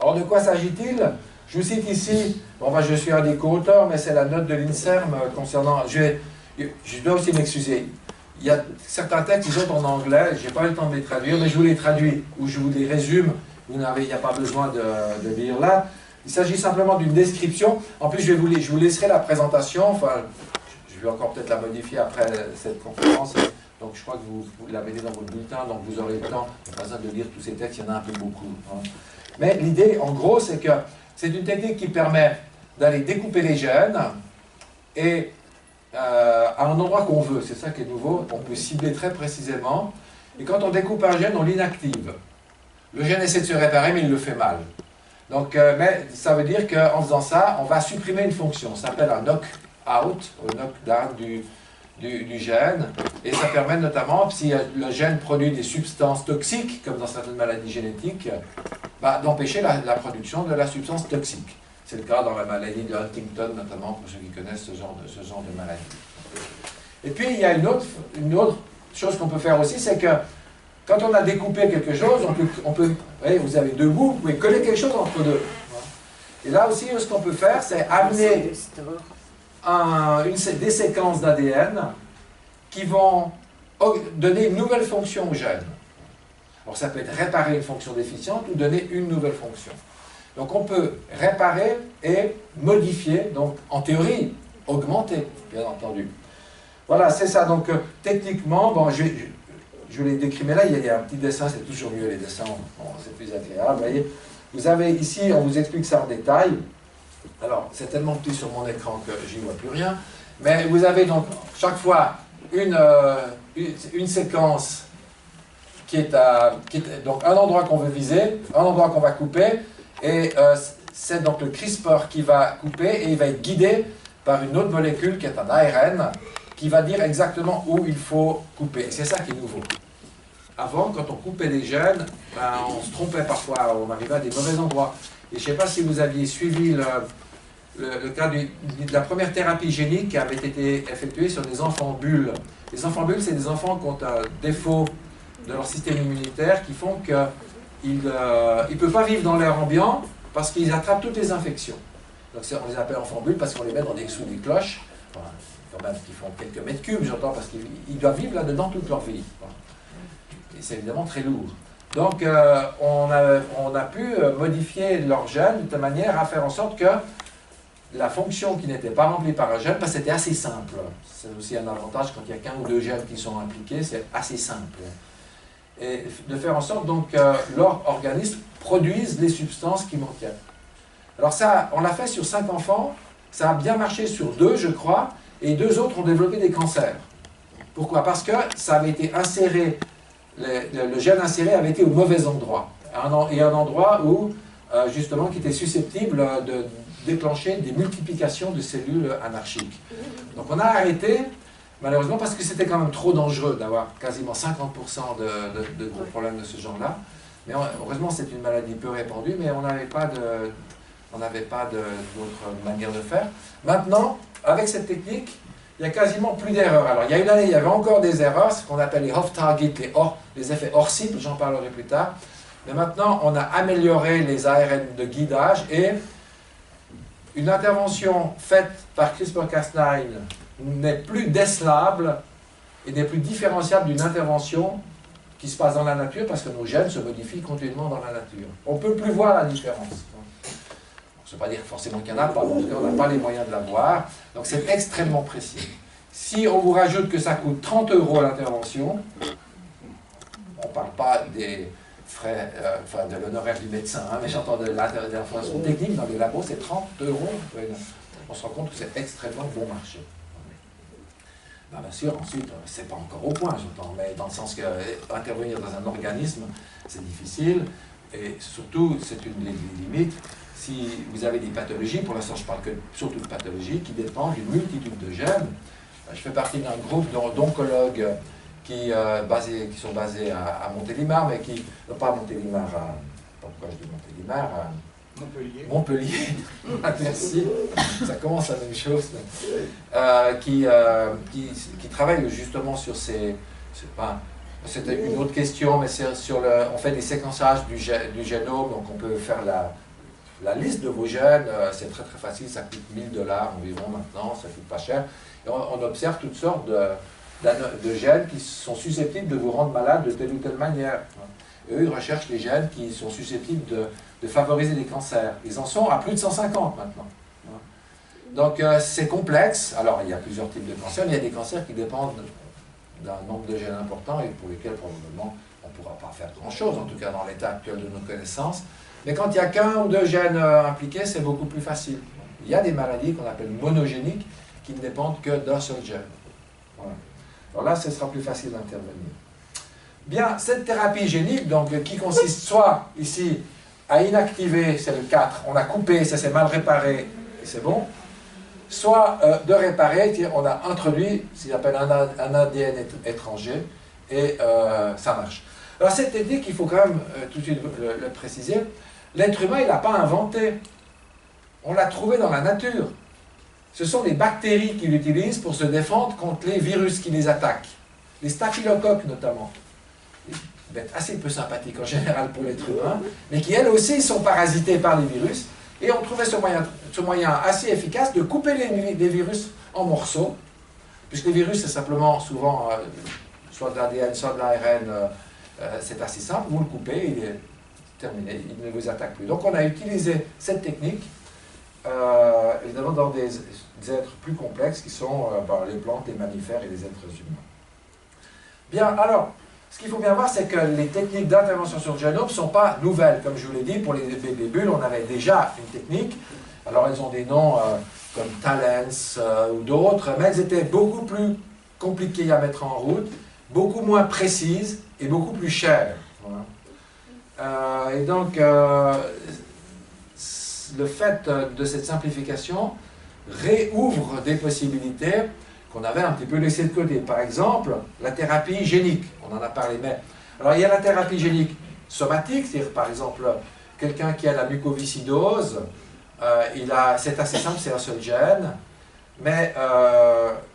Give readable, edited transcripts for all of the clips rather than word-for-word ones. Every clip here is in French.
Alors, de quoi s'agit-il? Je vous cite ici, bon, ben, je suis un des co-auteurs, mais c'est la note de l'INSERM concernant... Je dois aussi m'excuser. Il y a certains textes, ils sont en anglais, je n'ai pas eu le temps de les traduire, mais je vous les traduis, ou je vous les résume. Il n'y a pas besoin de lire là. Il s'agit simplement d'une description. En plus, je vous laisserai la présentation. Enfin, je vais encore peut-être la modifier après cette conférence. Donc, je crois que vous l'avez dans votre bulletin, donc vous aurez le temps. Il n'y a pas besoin de lire tous ces textes, il y en a un peu beaucoup. Hein. Mais l'idée, en gros, c'est que c'est une technique qui permet d'aller découper les gènes et à un endroit qu'on veut. C'est ça qui est nouveau. On peut cibler très précisément. Et quand on découpe un gène, on l'inactive. Le gène essaie de se réparer, mais il le fait mal. Donc, mais ça veut dire qu'en faisant ça, on va supprimer une fonction. Ça s'appelle un knock-out, ou knock-down du gène. Et ça permet notamment, si le gène produit des substances toxiques, comme dans certaines maladies génétiques, bah, d'empêcher la production de la substance toxique. C'est le cas dans la maladie de Huntington, notamment, pour ceux qui connaissent ce genre de maladie. Et puis, il y a une autre chose qu'on peut faire aussi, c'est que quand on a découpé quelque chose, on peut voyez, vous avez deux bouts, vous pouvez coller quelque chose entre deux. Et là aussi, ce qu'on peut faire, c'est amener des séquences d'ADN qui vont donner une nouvelle fonction au gène. Alors, ça peut être réparer une fonction déficiente ou donner une nouvelle fonction. Donc, on peut réparer et modifier, donc, en théorie, augmenter, bien entendu. Voilà, c'est ça. Donc, techniquement, bon, je vous l'ai décrit, mais là, il y a un petit dessin, c'est toujours mieux les dessins, bon, c'est plus agréable, vous voyez. Vous avez ici, on vous explique ça en détail. Alors, c'est tellement petit sur mon écran que j'y vois plus rien. Mais vous avez donc, chaque fois, une séquence qui est donc un endroit qu'on veut viser, un endroit qu'on va couper, et c'est donc le CRISPR qui va couper, et il va être guidé par une autre molécule qui est un ARN, qui va dire exactement où il faut couper. C'est ça qui est nouveau. Avant, quand on coupait des gènes, ben, on se trompait parfois, on arrivait à des mauvais endroits. Et je ne sais pas si vous aviez suivi le cas de la première thérapie génique qui avait été effectuée sur des enfants bulles. Les enfants bulles, c'est des enfants qui ont un défaut de leur système immunitaire qui font qu'ils ne peuvent pas vivre dans l'air ambiant parce qu'ils attrapent toutes les infections. Donc on les appelle enfants bulles parce qu'on les met sous des cloches, voilà, quand même, qui font quelques mètres cubes, j'entends, parce qu'ils doivent vivre là-dedans toute leur vie. Voilà. Et c'est évidemment très lourd. Donc on a pu modifier leur gène de manière à faire en sorte que la fonction qui n'était pas remplie par un gène, parce que c'était assez simple. C'est aussi un avantage quand il y a qu'un ou deux gènes qui sont impliqués, c'est assez simple. Et de faire en sorte donc que leur organisme produise les substances qui manquaient. Alors ça, on l'a fait sur 5 enfants, ça a bien marché sur 2, je crois, et 2 autres ont développé des cancers. Pourquoi? Parce que ça avait été inséré, le gène inséré avait été au mauvais endroit, et un endroit où, justement, qui était susceptible de déclencher des multiplications de cellules anarchiques. Donc on a arrêté, malheureusement, parce que c'était quand même trop dangereux d'avoir quasiment 50% de gros problèmes de ce genre-là. Mais heureusement, c'est une maladie peu répandue, mais on n'avait pas d'autre manière de faire. Maintenant, avec cette technique, il n'y a quasiment plus d'erreurs. Alors, il y a une année, il y avait encore des erreurs, ce qu'on appelle les off-target, les effets hors cible, j'en parlerai plus tard. Mais maintenant, on a amélioré les ARN de guidage et une intervention faite par CRISPR-Cas9 n'est plus décelable et n'est plus différenciable d'une intervention qui se passe dans la nature parce que nos gènes se modifient continuellement dans la nature. On ne peut plus voir la différence. Ça ne veut pas dire forcément qu'il n'y en a pas, en tout cas, on n'a pas les moyens de la voir. Donc c'est extrêmement précis. Si on vous rajoute que ça coûte 30 € l'intervention, on ne parle pas des frais, enfin de l'honoraire du médecin, hein, mais j'entends de l'information technique dans les labos, c'est 30 €. On se rend compte que c'est extrêmement bon marché. Ben, bien sûr, ensuite, c'est pas encore au point, j'entends, mais dans le sens que intervenir dans un organisme, c'est difficile, et surtout, c'est une des limites. Si vous avez des pathologies, pour l'instant je parle surtout de pathologies, qui dépendent d'une multitude de gènes. Je fais partie d'un groupe d'oncologues qui sont basés à Montélimar, mais qui, pas à Montélimar, pourquoi je dis Montélimar, Montpellier, merci, ça commence la même chose, qui travaille justement sur ces, c'était une autre question, mais c'est sur on fait des séquençages du génome, donc on peut faire la liste de vos gènes, c'est très très facile, ça coûte 1000 $ environ maintenant, ça coûte pas cher. Et on observe toutes sortes de gènes qui sont susceptibles de vous rendre malade de telle ou telle manière. Et eux, ils recherchent les gènes qui sont susceptibles de favoriser les cancers. Ils en sont à plus de 150 maintenant. Donc c'est complexe. Alors il y a plusieurs types de cancers, mais il y a des cancers qui dépendent d'un nombre de gènes important et pour lesquels probablement on ne pourra pas faire grand-chose, en tout cas dans l'état actuel de nos connaissances. Mais quand il n'y a qu'un ou deux gènes impliqués, c'est beaucoup plus facile. Il y a des maladies qu'on appelle monogéniques qui ne dépendent que d'un seul gène. Voilà. Alors là, ce sera plus facile d'intervenir. Bien, cette thérapie génique, donc, qui consiste soit ici à inactiver, c'est le 4, on a coupé, ça s'est mal réparé, et c'est bon, soit de réparer, on a introduit ce qu'on appelle un ADN étranger, et ça marche. Alors cette technique, il faut quand même tout de suite le préciser, l'être humain, il n'a pas inventé, on l'a trouvé dans la nature. Ce sont les bactéries qui l'utilisent pour se défendre contre les virus qui les attaquent, les staphylocoques notamment. Des bêtes assez peu sympathiques en général pour l'être humain, mais qui elles aussi sont parasitées par les virus. Et on trouvait ce moyen assez efficace de couper les virus en morceaux, puisque les virus, c'est simplement souvent soit de l'ADN, soit de l'ARN, c'est assez simple, vous le coupez, il est terminé, il ne vous attaque plus. Donc on a utilisé cette technique, évidemment dans des êtres plus complexes qui sont les plantes, les mammifères et les êtres humains. Bien, alors, ce qu'il faut bien voir, c'est que les techniques d'intervention sur le génome ne sont pas nouvelles. Comme je vous l'ai dit, pour les bébés bulles, on avait déjà une technique. Alors, elles ont des noms comme Talens ou d'autres, mais elles étaient beaucoup plus compliquées à mettre en route, beaucoup moins précises et beaucoup plus chères. Voilà. Et donc, le fait de cette simplification réouvre des possibilités qu'on avait un petit peu laissé de côté. Par exemple, la thérapie génique, on en a parlé, mais... Alors, il y a la thérapie génique somatique, c'est-à-dire, par exemple, quelqu'un qui a la mucoviscidose, c'est assez simple, c'est un seul gène, mais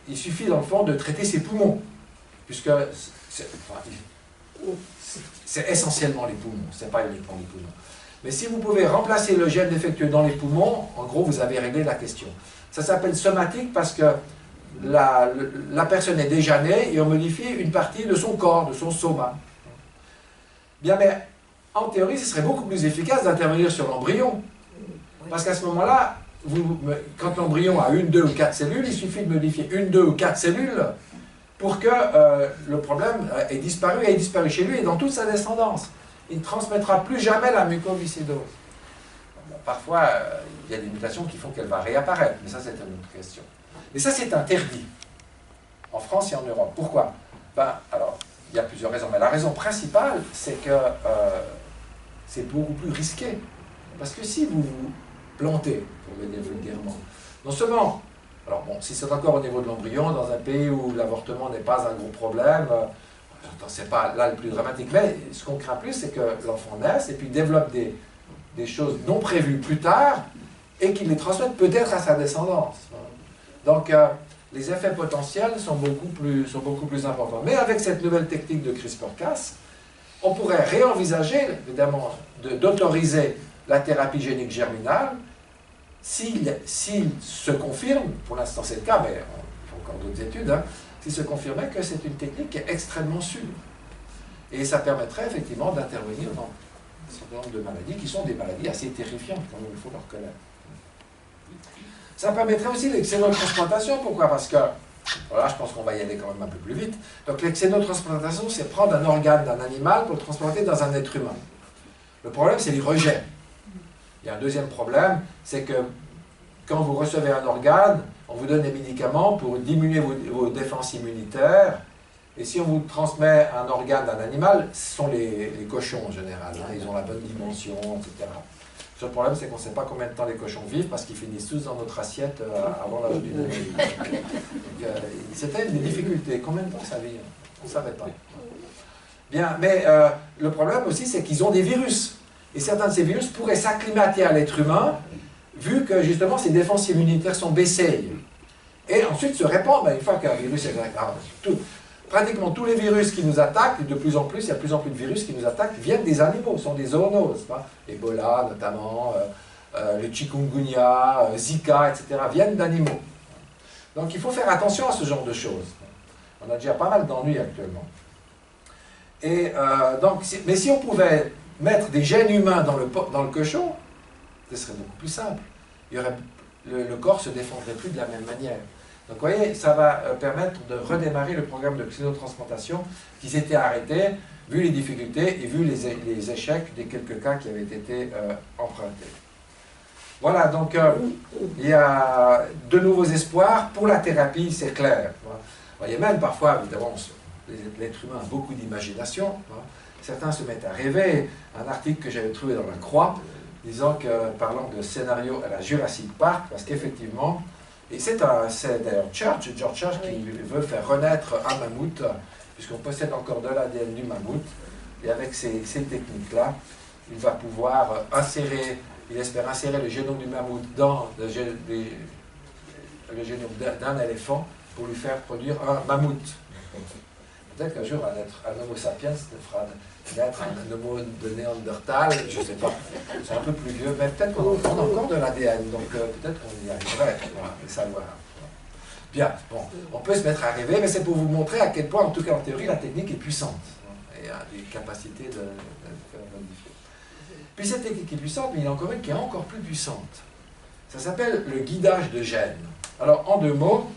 il suffit, dans le fond, de traiter ses poumons, puisque c'est essentiellement les poumons, c'est pas uniquement les poumons. Mais si vous pouvez remplacer le gène défectueux dans les poumons, en gros, vous avez réglé la question. Ça s'appelle somatique parce que la personne est déjà née et on modifie une partie de son corps, de son soma. Bien, mais en théorie, ce serait beaucoup plus efficace d'intervenir sur l'embryon. Parce qu'à ce moment-là, quand l'embryon a 1, 2 ou 4 cellules, il suffit de modifier 1, 2 ou 4 cellules pour que le problème ait disparu chez lui et dans toute sa descendance. Il ne transmettra plus jamais la mucoviscidose. Bon, parfois, il y a des mutations qui font qu'elle va réapparaître, mais ça, c'est une autre question. Mais ça, c'est interdit, en France et en Europe. Pourquoi? Alors, il y a plusieurs raisons, mais la raison principale, c'est que c'est beaucoup plus risqué. Parce que si vous vous plantez, pour le dire vulgairement, non seulement, alors bon, si c'est encore au niveau de l'embryon, dans un pays où l'avortement n'est pas un gros problème, c'est pas là le plus dramatique, mais ce qu'on craint plus, c'est que l'enfant naisse et puis développe des choses non prévues plus tard et qu'il les transmette peut-être à sa descendance. Donc, les effets potentiels sont beaucoup plus importants. Mais avec cette nouvelle technique de CRISPR-Cas, on pourrait réenvisager, évidemment, d'autoriser la thérapie génique germinale s'il se confirme, pour l'instant c'est le cas, mais il faut encore d'autres études, s'il se confirmait que c'est une technique qui est extrêmement sûre. Et ça permettrait effectivement d'intervenir dans un certain nombre de maladies qui sont des maladies assez terrifiantes, comme il faut le reconnaître. Ça permettrait aussi l'excénotransplantation. Pourquoi? Parce que, voilà, je pense qu'on va y aller quand même un peu plus vite. Donc l'excénotransplantation, c'est prendre un organe d'un animal pour le transplanter dans un être humain. Le problème, c'est les rejets. Il y a un deuxième problème, c'est que quand vous recevez un organe, on vous donne des médicaments pour diminuer vos défenses immunitaires. Et si on vous transmet un organe d'un animal, ce sont les cochons en général. Ils ont la bonne dimension, etc. Le seul problème, c'est qu'on ne sait pas combien de temps les cochons vivent parce qu'ils finissent tous dans notre assiette avant l'âge du début. C'était une des difficultés. Combien de temps ça vit? On ne savait pas. Bien, mais le problème aussi, c'est qu'ils ont des virus. Et certains de ces virus pourraient s'acclimater à l'être humain, vu que justement ses défenses immunitaires sont baissées. Et ensuite se répandre, une fois qu'un virus est... Pratiquement tous les virus qui nous attaquent, de plus en plus, il y a de plus en plus de virus qui nous attaquent, viennent des animaux, sont des zoonoses. Ebola notamment, le chikungunya, Zika, etc., viennent d'animaux. Donc il faut faire attention à ce genre de choses. On a déjà pas mal d'ennuis actuellement. Et mais si on pouvait mettre des gènes humains dans le cochon, ce serait beaucoup plus simple. Le corps se défendrait plus de la même manière. Donc vous voyez, ça va permettre de redémarrer le programme de xénotransplantation qui s'était arrêté, vu les difficultés et vu les échecs des quelques cas qui avaient été empruntés. Voilà, donc il y a de nouveaux espoirs. Pour la thérapie, c'est clair. Vous voyez, même parfois, évidemment, l'être humain a beaucoup d'imagination. Certains se mettent à rêver. Un article que j'avais trouvé dans la Croix, disant que, parlant de scénario à la Jurassic Park, parce qu'effectivement, et c'est d'ailleurs George Church qui veut faire renaître un mammouth, puisqu'on possède encore de l'ADN du mammouth, et avec ces techniques-là, il va pouvoir il espère insérer le génome du mammouth dans le génome d'un éléphant pour lui faire produire un mammouth. Peut-être qu'un jour, un Homo sapiens fera naître un Homo de Néandertal, je ne sais pas, c'est un peu plus vieux, mais peut-être qu'on a encore de l'ADN, donc peut-être qu'on y arriverait, le savoir. Bien, bon, on peut se mettre à rêver, mais c'est pour vous montrer à quel point, en tout cas en théorie, la technique est puissante, et a des capacités de faire modifier. Puis cette technique est puissante, mais il y en a encore une qui est encore plus puissante. Ça s'appelle le guidage de gènes. Alors, en 2 mots,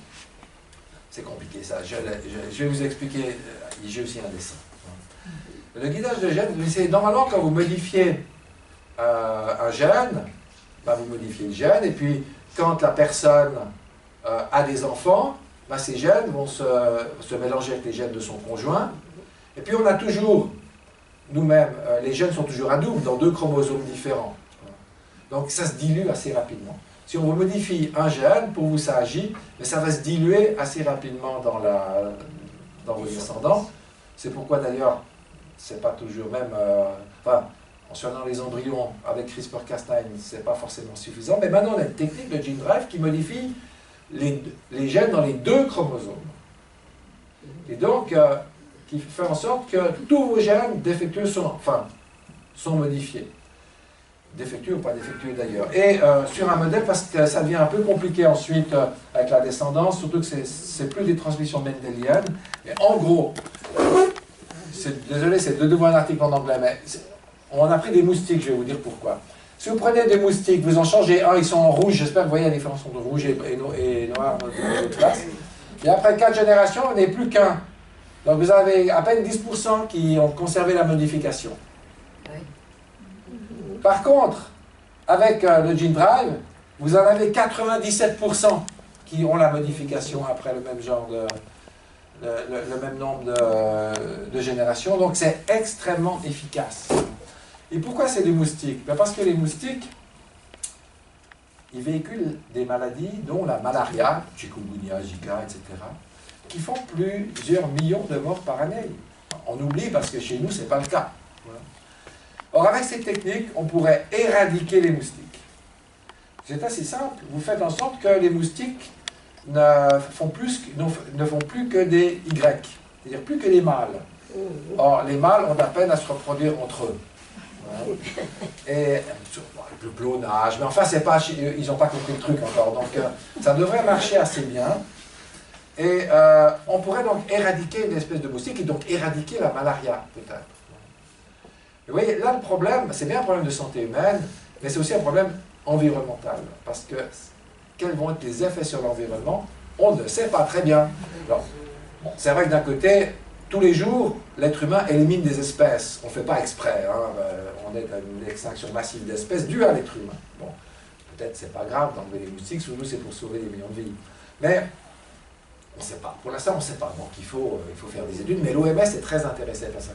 c'est compliqué ça, je vais vous expliquer, j'ai aussi un dessin. Le guidage de gènes, c'est normalement quand vous modifiez un gène, vous modifiez le gène, et puis quand la personne a des enfants, ces gènes vont se mélanger avec les gènes de son conjoint, et puis on a toujours, nous-mêmes, les gènes sont toujours à double, dans 2 chromosomes différents. Donc ça se dilue assez rapidement. Si on vous modifie un gène, pour vous ça agit, mais ça va se diluer assez rapidement dans vos descendants. C'est pourquoi d'ailleurs, c'est pas toujours même... en soignant les embryons avec CRISPR-Cas9, c'est pas forcément suffisant. Mais maintenant, on a une technique de gene drive qui modifie les gènes dans les 2 chromosomes. Et donc, qui fait en sorte que tous vos gènes défectueux sont modifiés. Défectueux ou pas défectueux d'ailleurs. Et sur un modèle, parce que ça devient un peu compliqué ensuite avec la descendance, surtout que c'est plus des transmissions mendéliennes. Et en gros, désolé, c'est de nouveau un article en anglais, mais on a pris des moustiques, je vais vous dire pourquoi. Si vous prenez des moustiques, vous en changez un, ils sont en rouge, j'espère que vous voyez la différence entre rouge et noir dans votre classe. Et après 4 générations, on n'est plus qu'un. Donc vous avez à peine 10% qui ont conservé la modification. Par contre, avec le gene drive, vous en avez 97% qui ont la modification après le même genre le même nombre de générations. Donc c'est extrêmement efficace. Et pourquoi c'est des moustiques? Parce que les moustiques, ils véhiculent des maladies, dont la malaria, chikungunya, Zika, etc., qui font plusieurs millions de morts par année. On oublie parce que chez nous, ce n'est pas le cas. Voilà. Or, avec cette technique, on pourrait éradiquer les moustiques. C'est assez simple. Vous faites en sorte que les moustiques ne font plus que des Y, c'est-à-dire plus que des mâles. Or, les mâles ont de la peine à se reproduire entre eux. Voilà. Et le clonage, mais enfin, ils n'ont pas compris le truc encore. Donc, ça devrait marcher assez bien. Et on pourrait donc éradiquer une espèce de moustique et donc éradiquer la malaria, peut-être. Vous voyez, là, le problème, c'est bien un problème de santé humaine, mais c'est aussi un problème environnemental. Parce que quels vont être les effets sur l'environnement? On ne sait pas très bien. Alors, bon, c'est vrai que d'un côté, tous les jours, l'être humain élimine des espèces. On ne fait pas exprès. Hein. On est à une extinction massive d'espèces due à l'être humain. Bon, peut-être c'est pas grave d'enlever les moustiques, sous nous c'est pour sauver des millions de vies. Mais on ne sait pas. Pour l'instant, on ne sait pas. Donc il faut faire des études, mais l'OMS est très intéressée par ça.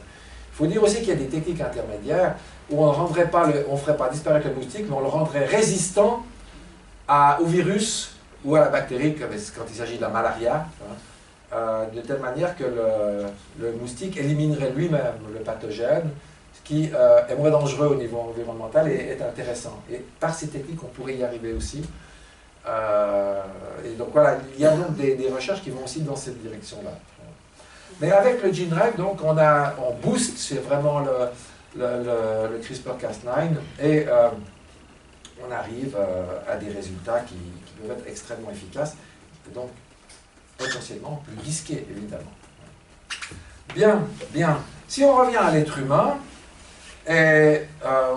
Il faut dire aussi qu'il y a des techniques intermédiaires où on ne ferait pas disparaître le moustique, mais on le rendrait résistant au virus ou à la bactérie, quand il s'agit de la malaria, de telle manière que le moustique éliminerait lui-même le pathogène, ce qui est moins dangereux au niveau environnemental et est intéressant. Et par ces techniques, on pourrait y arriver aussi. Et donc voilà, il y a donc des recherches qui vont aussi dans cette direction-là. Mais avec le gene drive, donc on booste, c'est vraiment le CRISPR-Cas9, et on arrive à des résultats qui peuvent être extrêmement efficaces, et donc potentiellement plus risqués, évidemment. Bien, bien. Si on revient à l'être humain, et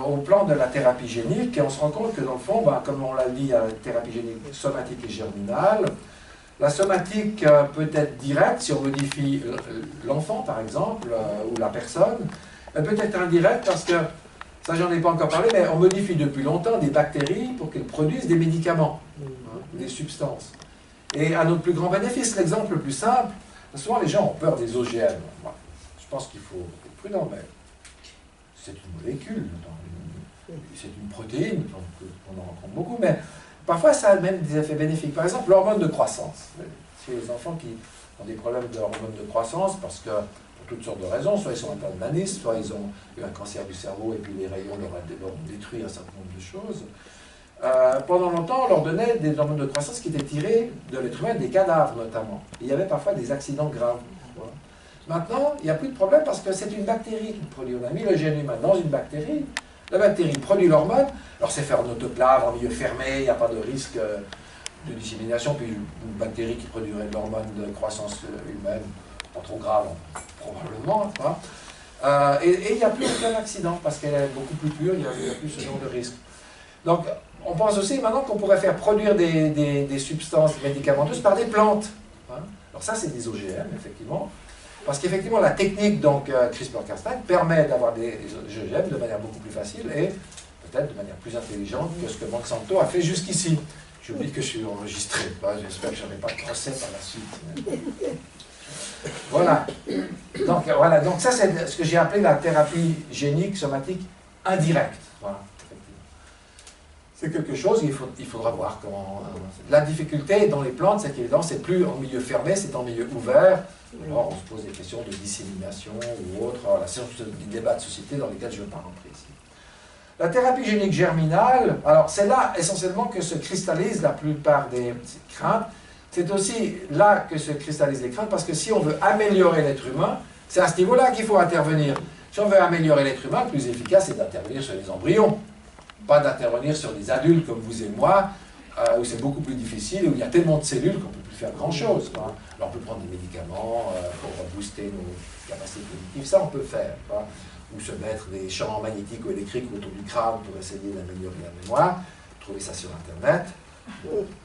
au plan de la thérapie génique, et on se rend compte que dans le fond, comme on l'a dit, il y a la thérapie génique somatique et germinale. La somatique peut être directe si on modifie l'enfant, par exemple, ou la personne. Elle peut être indirecte parce que, ça j'en ai pas encore parlé, mais on modifie depuis longtemps des bactéries pour qu'elles produisent des médicaments, des substances. Et à notre plus grand bénéfice, l'exemple le plus simple, souvent les gens ont peur des OGM. Moi, je pense qu'il faut être prudent, mais c'est une molécule, c'est une protéine, donc on en rencontre beaucoup, mais parfois ça a même des effets bénéfiques. Par exemple, l'hormone de croissance. Chez les enfants qui ont des problèmes d'hormone de croissance, parce que pour toutes sortes de raisons, soit ils sont atteints de nanisme, soit ils ont eu un cancer du cerveau et puis les rayons leur ont détruit un certain nombre de choses. Pendant longtemps, on leur donnait des hormones de croissance qui étaient tirées de l'être humain, des cadavres notamment. Et il y avait parfois des accidents graves. Voilà. Maintenant, il n'y a plus de problème parce que c'est une bactérie qui produit. On a mis le gène humain dans une bactérie. La bactérie produit l'hormone. Alors c'est fait en autoclave, en milieu fermé, il n'y a pas de risque de dissémination. Puis une bactérie qui produirait de l'hormone de croissance humaine, pas trop grave, probablement. Hein. Et il n'y a plus aucun accident parce qu'elle est beaucoup plus pure, il n'y a plus ce genre de risque. Donc, on pense aussi maintenant qu'on pourrait faire produire des substances médicamenteuses par des plantes. Hein. Alors ça, c'est des OGM, effectivement. Parce qu'effectivement, la technique donc CRISPR-Cas9 permet d'avoir des OGM de manière beaucoup plus facile et peut-être de manière plus intelligente que ce que Monsanto a fait jusqu'ici. J'oublie que je suis enregistré. J'espère que je n'aurai pas de procès par la suite. Voilà. Donc ça, c'est ce que j'ai appelé la thérapie génique somatique indirecte. Voilà. C'est quelque chose, il faudra voir comment... La difficulté dans les plantes, c'est qu'évidemment, c'est plus en milieu fermé, c'est en milieu ouvert. Alors, on se pose des questions de dissémination ou autre. Voilà, c'est des débats de société dans lesquels je ne vais pas rentrer ici. La thérapie génique germinale, alors c'est là essentiellement que se cristallisent la plupart des craintes. C'est aussi là que se cristallisent les craintes, parce que si on veut améliorer l'être humain, c'est à ce niveau-là qu'il faut intervenir. Si on veut améliorer l'être humain, le plus efficace, c'est d'intervenir sur les embryons. Pas d'intervenir sur des adultes comme vous et moi, où c'est beaucoup plus difficile, où il y a tellement de cellules qu'on ne peut plus faire grand-chose. Alors on peut prendre des médicaments pour booster nos capacités cognitives, ça on peut faire. Ou se mettre des champs magnétiques ou électriques autour du crâne pour essayer d'améliorer la mémoire. Trouvez ça sur Internet.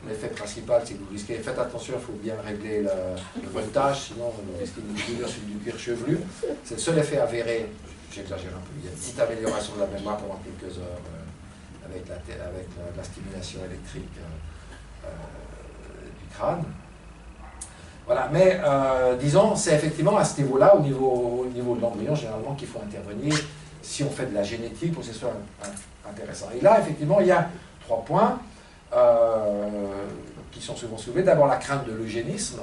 L'effet principal, c'est que vous risquez, faites attention, il faut bien régler le voltage, sinon vous risquez une douleur sur du cuir chevelu. C'est le seul effet avéré, j'exagère un peu, il y a une petite amélioration de la mémoire pendant quelques heures. Avec la stimulation électrique du crâne. Voilà, mais disons, c'est effectivement à ce niveau-là, au niveau de l'embryon, généralement, qu'il faut intervenir si on fait de la génétique pour que ce soit intéressant. Et là, effectivement, il y a 3 points qui sont souvent soulevés. D'abord, la crainte de l'eugénisme,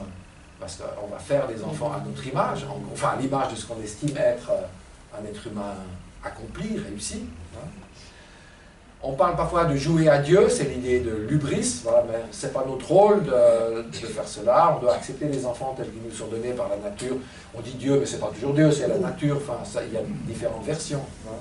parce qu'on va faire des enfants à notre image, enfin à l'image de ce qu'on estime être un être humain accompli, réussi. Hein. On parle parfois de jouer à Dieu, c'est l'idée de l'hubris, voilà, mais ce n'est pas notre rôle de faire cela. On doit accepter les enfants tels qu'ils nous sont donnés par la nature. On dit Dieu, mais ce n'est pas toujours Dieu, c'est la nature, enfin, ça, il y a différentes versions. Hein.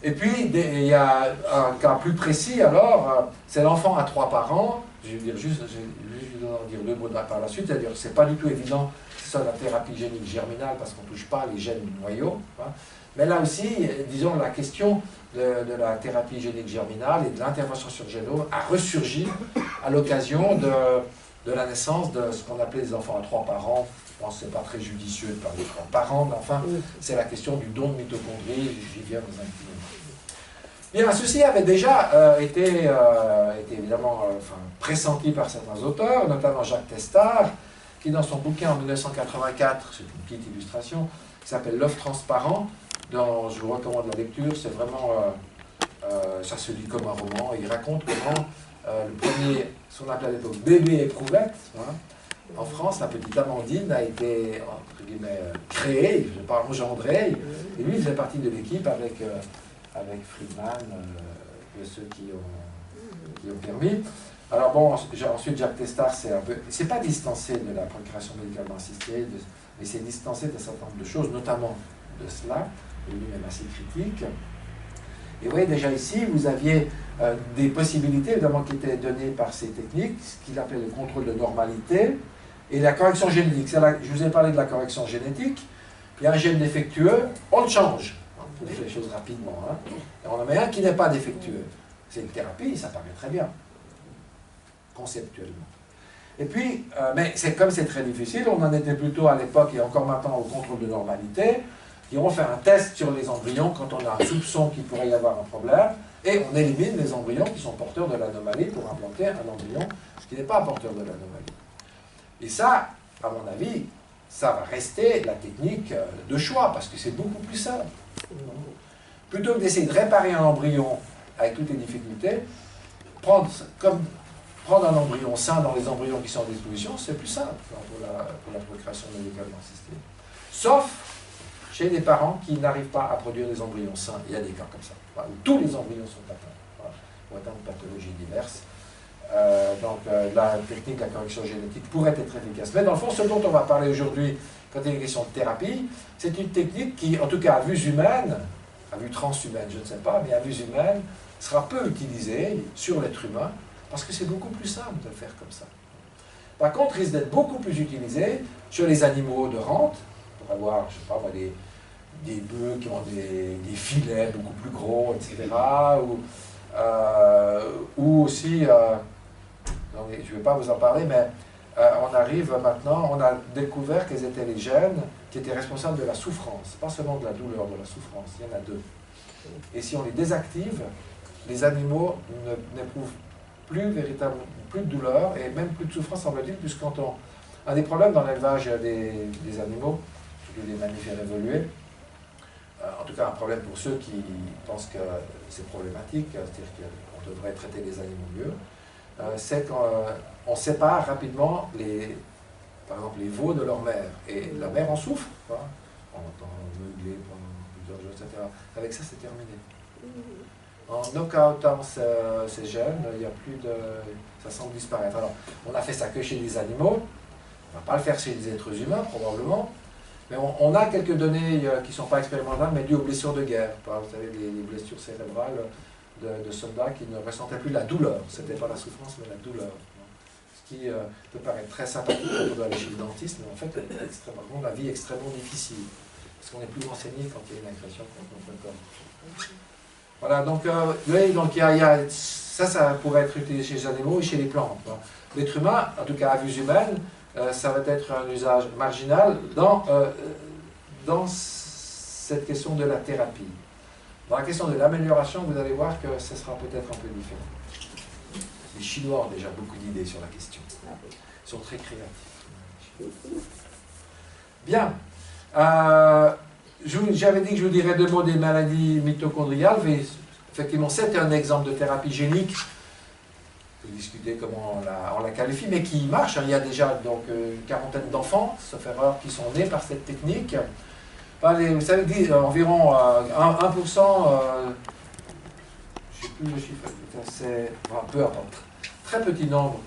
Et puis, il y a un cas plus précis, alors, c'est l'enfant à 3 parents. Je vais dire juste dire 2 mots par la suite, c'est-à-dire que ce n'est pas du tout évident, c'est ça la thérapie génique germinale, parce qu'on ne touche pas les gènes du noyau. Hein. Mais là aussi, disons, la question de la thérapie génique germinale et de l'intervention sur le génome a ressurgi à l'occasion de la naissance de ce qu'on appelait les enfants à 3 parents. Je pense que ce n'est pas très judicieux de parler de 3 parents, mais enfin, c'est la question du don de mitochondrie, j'y viens dans un petit moment. Bien, ceci avait déjà été évidemment pressenti par certains auteurs, notamment Jacques Testard, qui dans son bouquin en 1984, c'est une petite illustration, qui s'appelle L'œuf transparent, dont je vous recommande la lecture, c'est vraiment, ça se lit comme un roman, il raconte comment le premier, ce qu'on appelait à l'époque bébé éprouvette, hein, en France, la petite Amandine a été, entre guillemets, créée, je ne vais pas engendrée, et lui il faisait partie de l'équipe avec Friedman, ceux qui ont permis. Alors bon, ensuite Jacques Testard, c'est pas distancé de la procréation médicalement assistée, mais c'est distancé d'un certain nombre de choses, notamment de cela, et lui-même assez critique. Et vous voyez déjà ici, vous aviez des possibilités évidemment qui étaient données par ces techniques, ce qu'il appelait le contrôle de normalité, et la correction génétique. Je vous ai parlé de la correction génétique. Il y a un gène défectueux, on le change. On fait les choses rapidement. Hein. Et on en met un qui n'est pas défectueux. C'est une thérapie, ça paraît très bien, conceptuellement. Et puis, mais comme c'est très difficile, on en était plutôt à l'époque et encore maintenant au contrôle de normalité, qui vont faire un test sur les embryons quand on a un soupçon qu'il pourrait y avoir un problème, et on élimine les embryons qui sont porteurs de l'anomalie pour implanter un embryon qui n'est pas porteur de l'anomalie. Et ça, à mon avis, ça va rester la technique de choix, parce que c'est beaucoup plus simple. Plutôt que d'essayer de réparer un embryon avec toutes les difficultés, prendre un embryon sain dans les embryons qui sont en disposition, c'est plus simple pour la procréation médicalement assistée. Sauf chez des parents qui n'arrivent pas à produire des embryons sains. Il y a des cas comme ça, où tous les embryons sont atteints, ou atteints de pathologies diverses. Donc la technique de la correction génétique pourrait être efficace. Mais dans le fond, ce dont on va parler aujourd'hui, quand il y a une question de thérapie, c'est une technique qui, en tout cas à vue humaine, à vue transhumaine, je ne sais pas, mais à vue humaine, sera peu utilisée sur l'être humain, parce que c'est beaucoup plus simple de le faire comme ça. Par contre, il risque d'être beaucoup plus utilisé sur les animaux de rente, pour avoir, je ne sais pas, des bœufs qui ont des filets beaucoup plus gros, etc. Ou aussi, je ne vais pas vous en parler, mais on arrive maintenant, on a découvert quels étaient les gènes qui étaient responsables de la souffrance, pas seulement de la douleur, de la souffrance, il y en a deux. Et si on les désactive, les animaux n'éprouvent plus de douleur et même plus de souffrance, semble-t-il, puisque quand un des problèmes dans l'élevage des animaux, surtout des mammifères évolués, en tout cas un problème pour ceux qui pensent que c'est problématique, c'est-à-dire qu'on devrait traiter les animaux mieux, c'est qu'on sépare rapidement par exemple les veaux de leur mère, et la mère en souffre, on entend meugler pendant plusieurs jours, etc. Avec ça, c'est terminé. En knock-outant ces gènes, il n'y a plus de... ça semble disparaître. Alors, on a fait ça que chez les animaux, on ne va pas le faire chez les êtres humains, probablement, mais on a quelques données qui ne sont pas expérimentales, mais dues aux blessures de guerre. Vous savez, les blessures cérébrales de soldats qui ne ressentaient plus la douleur. Ce n'était pas la souffrance, mais la douleur. Ce qui peut paraître très sympathique quand on doit aller chez le dentiste, mais en fait, rend la vie extrêmement difficile. Parce qu'on est plus renseigné quand il y a une agression contre notre corps. Voilà, donc, ça pourrait être utilisé chez les animaux et chez les plantes. L'être humain, en tout cas à vue humaine, ça va être un usage marginal dans cette question de la thérapie. Dans la question de l'amélioration, vous allez voir que ce sera peut-être un peu différent. Les Chinois ont déjà beaucoup d'idées sur la question. Ils sont très créatifs. Bien. J'avais dit que je vous dirais deux mots des maladies mitochondriales. Mais effectivement, c'est un exemple de thérapie génique. On peut discuter comment on la qualifie, mais qui marche. Il y a déjà donc, une quarantaine d'enfants, sauf erreur, qui sont nés par cette technique. Vous savez, environ 1%, je ne sais plus le chiffre, c'est peu importe. Très petit nombre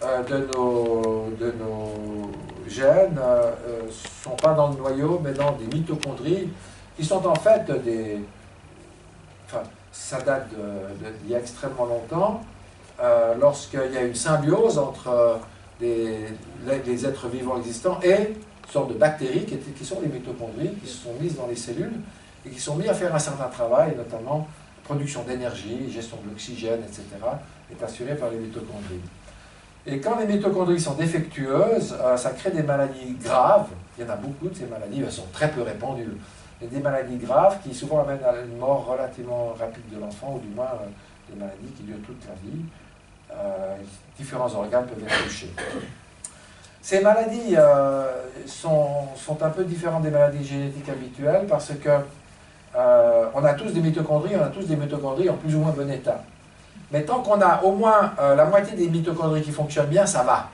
de nos gènes ne sont pas dans le noyau, mais dans des mitochondries, qui sont en fait ça date d'il y a extrêmement longtemps, lorsqu'il y a une symbiose entre les êtres vivants existants et une sorte de bactéries qui sont les mitochondries, qui se sont mises dans les cellules et qui sont mis à faire un certain travail, notamment production d'énergie, gestion de l'oxygène, etc., est assurée par les mitochondries. Et quand les mitochondries sont défectueuses, ça crée des maladies graves. Il y en a beaucoup de ces maladies, elles sont très peu répandues. Il y a des maladies graves qui souvent amènent à une mort relativement rapide de l'enfant, ou du moins des maladies qui durent toute la vie. Différents organes peuvent être touchés. Ces maladies sont un peu différentes des maladies génétiques habituelles parce que on a tous des mitochondries, on a tous des mitochondries en plus ou moins bon état. Mais tant qu'on a au moins la moitié des mitochondries qui fonctionnent bien, ça va.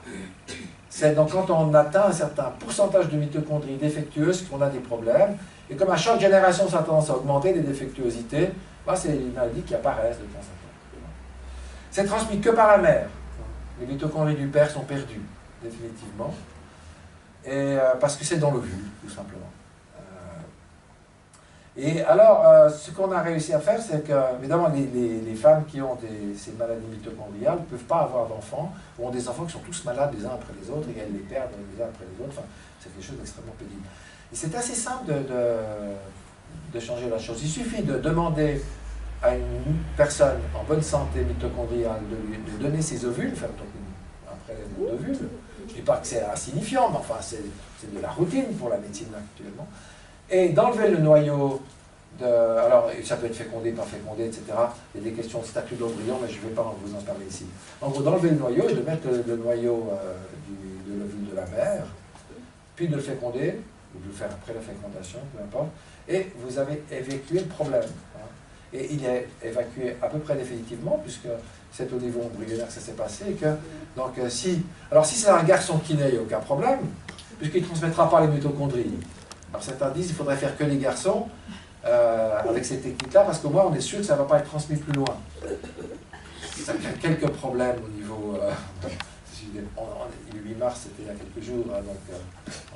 C'est donc quand on atteint un certain pourcentage de mitochondries défectueuses qu'on a des problèmes. Et comme à chaque génération, ça a tendance à augmenter les défectuosités, c'est des maladies qui apparaissent de temps en temps. C'est transmis que par la mère. Les mitochondries du père sont perdues, définitivement. Et parce que c'est dans l'ovule, tout simplement. Et alors, ce qu'on a réussi à faire, c'est que, évidemment, les femmes qui ont ces maladies mitochondriales ne peuvent pas avoir d'enfants, ou ont des enfants qui sont tous malades les uns après les autres, et elles les perdent les uns après les autres. Enfin, c'est quelque chose d'extrêmement pénible. Et c'est assez simple de changer la chose. Il suffit de demander à une personne en bonne santé mitochondriale de donner ses ovules, enfin, après l'ovule. Je ne dis pas que c'est insignifiant, mais enfin, c'est de la routine pour la médecine actuellement. Et d'enlever le noyau alors, ça peut être fécondé, pas fécondé, etc. Il y a des questions de statut de l'embryon, mais je ne vais pas vous en parler ici. En gros, d'enlever le noyau et de mettre le noyau de l'ovule de la mère, puis de le féconder, ou de le faire après la fécondation, peu importe, et vous avez évacué le problème. Hein. Et il est évacué à peu près définitivement, puisque c'est au niveau embryonnaire que ça s'est passé. Et que, donc, si c'est un garçon qui naît, il n'y a aucun problème, puisqu'il ne transmettra pas les mitochondries. Alors certains disent qu'il faudrait faire que les garçons avec ces techniques-là, parce qu'au moins on est sûr que ça ne va pas être transmis plus loin. Ça crée quelques problèmes au niveau... le 8 mars, c'était il y a quelques jours, hein, donc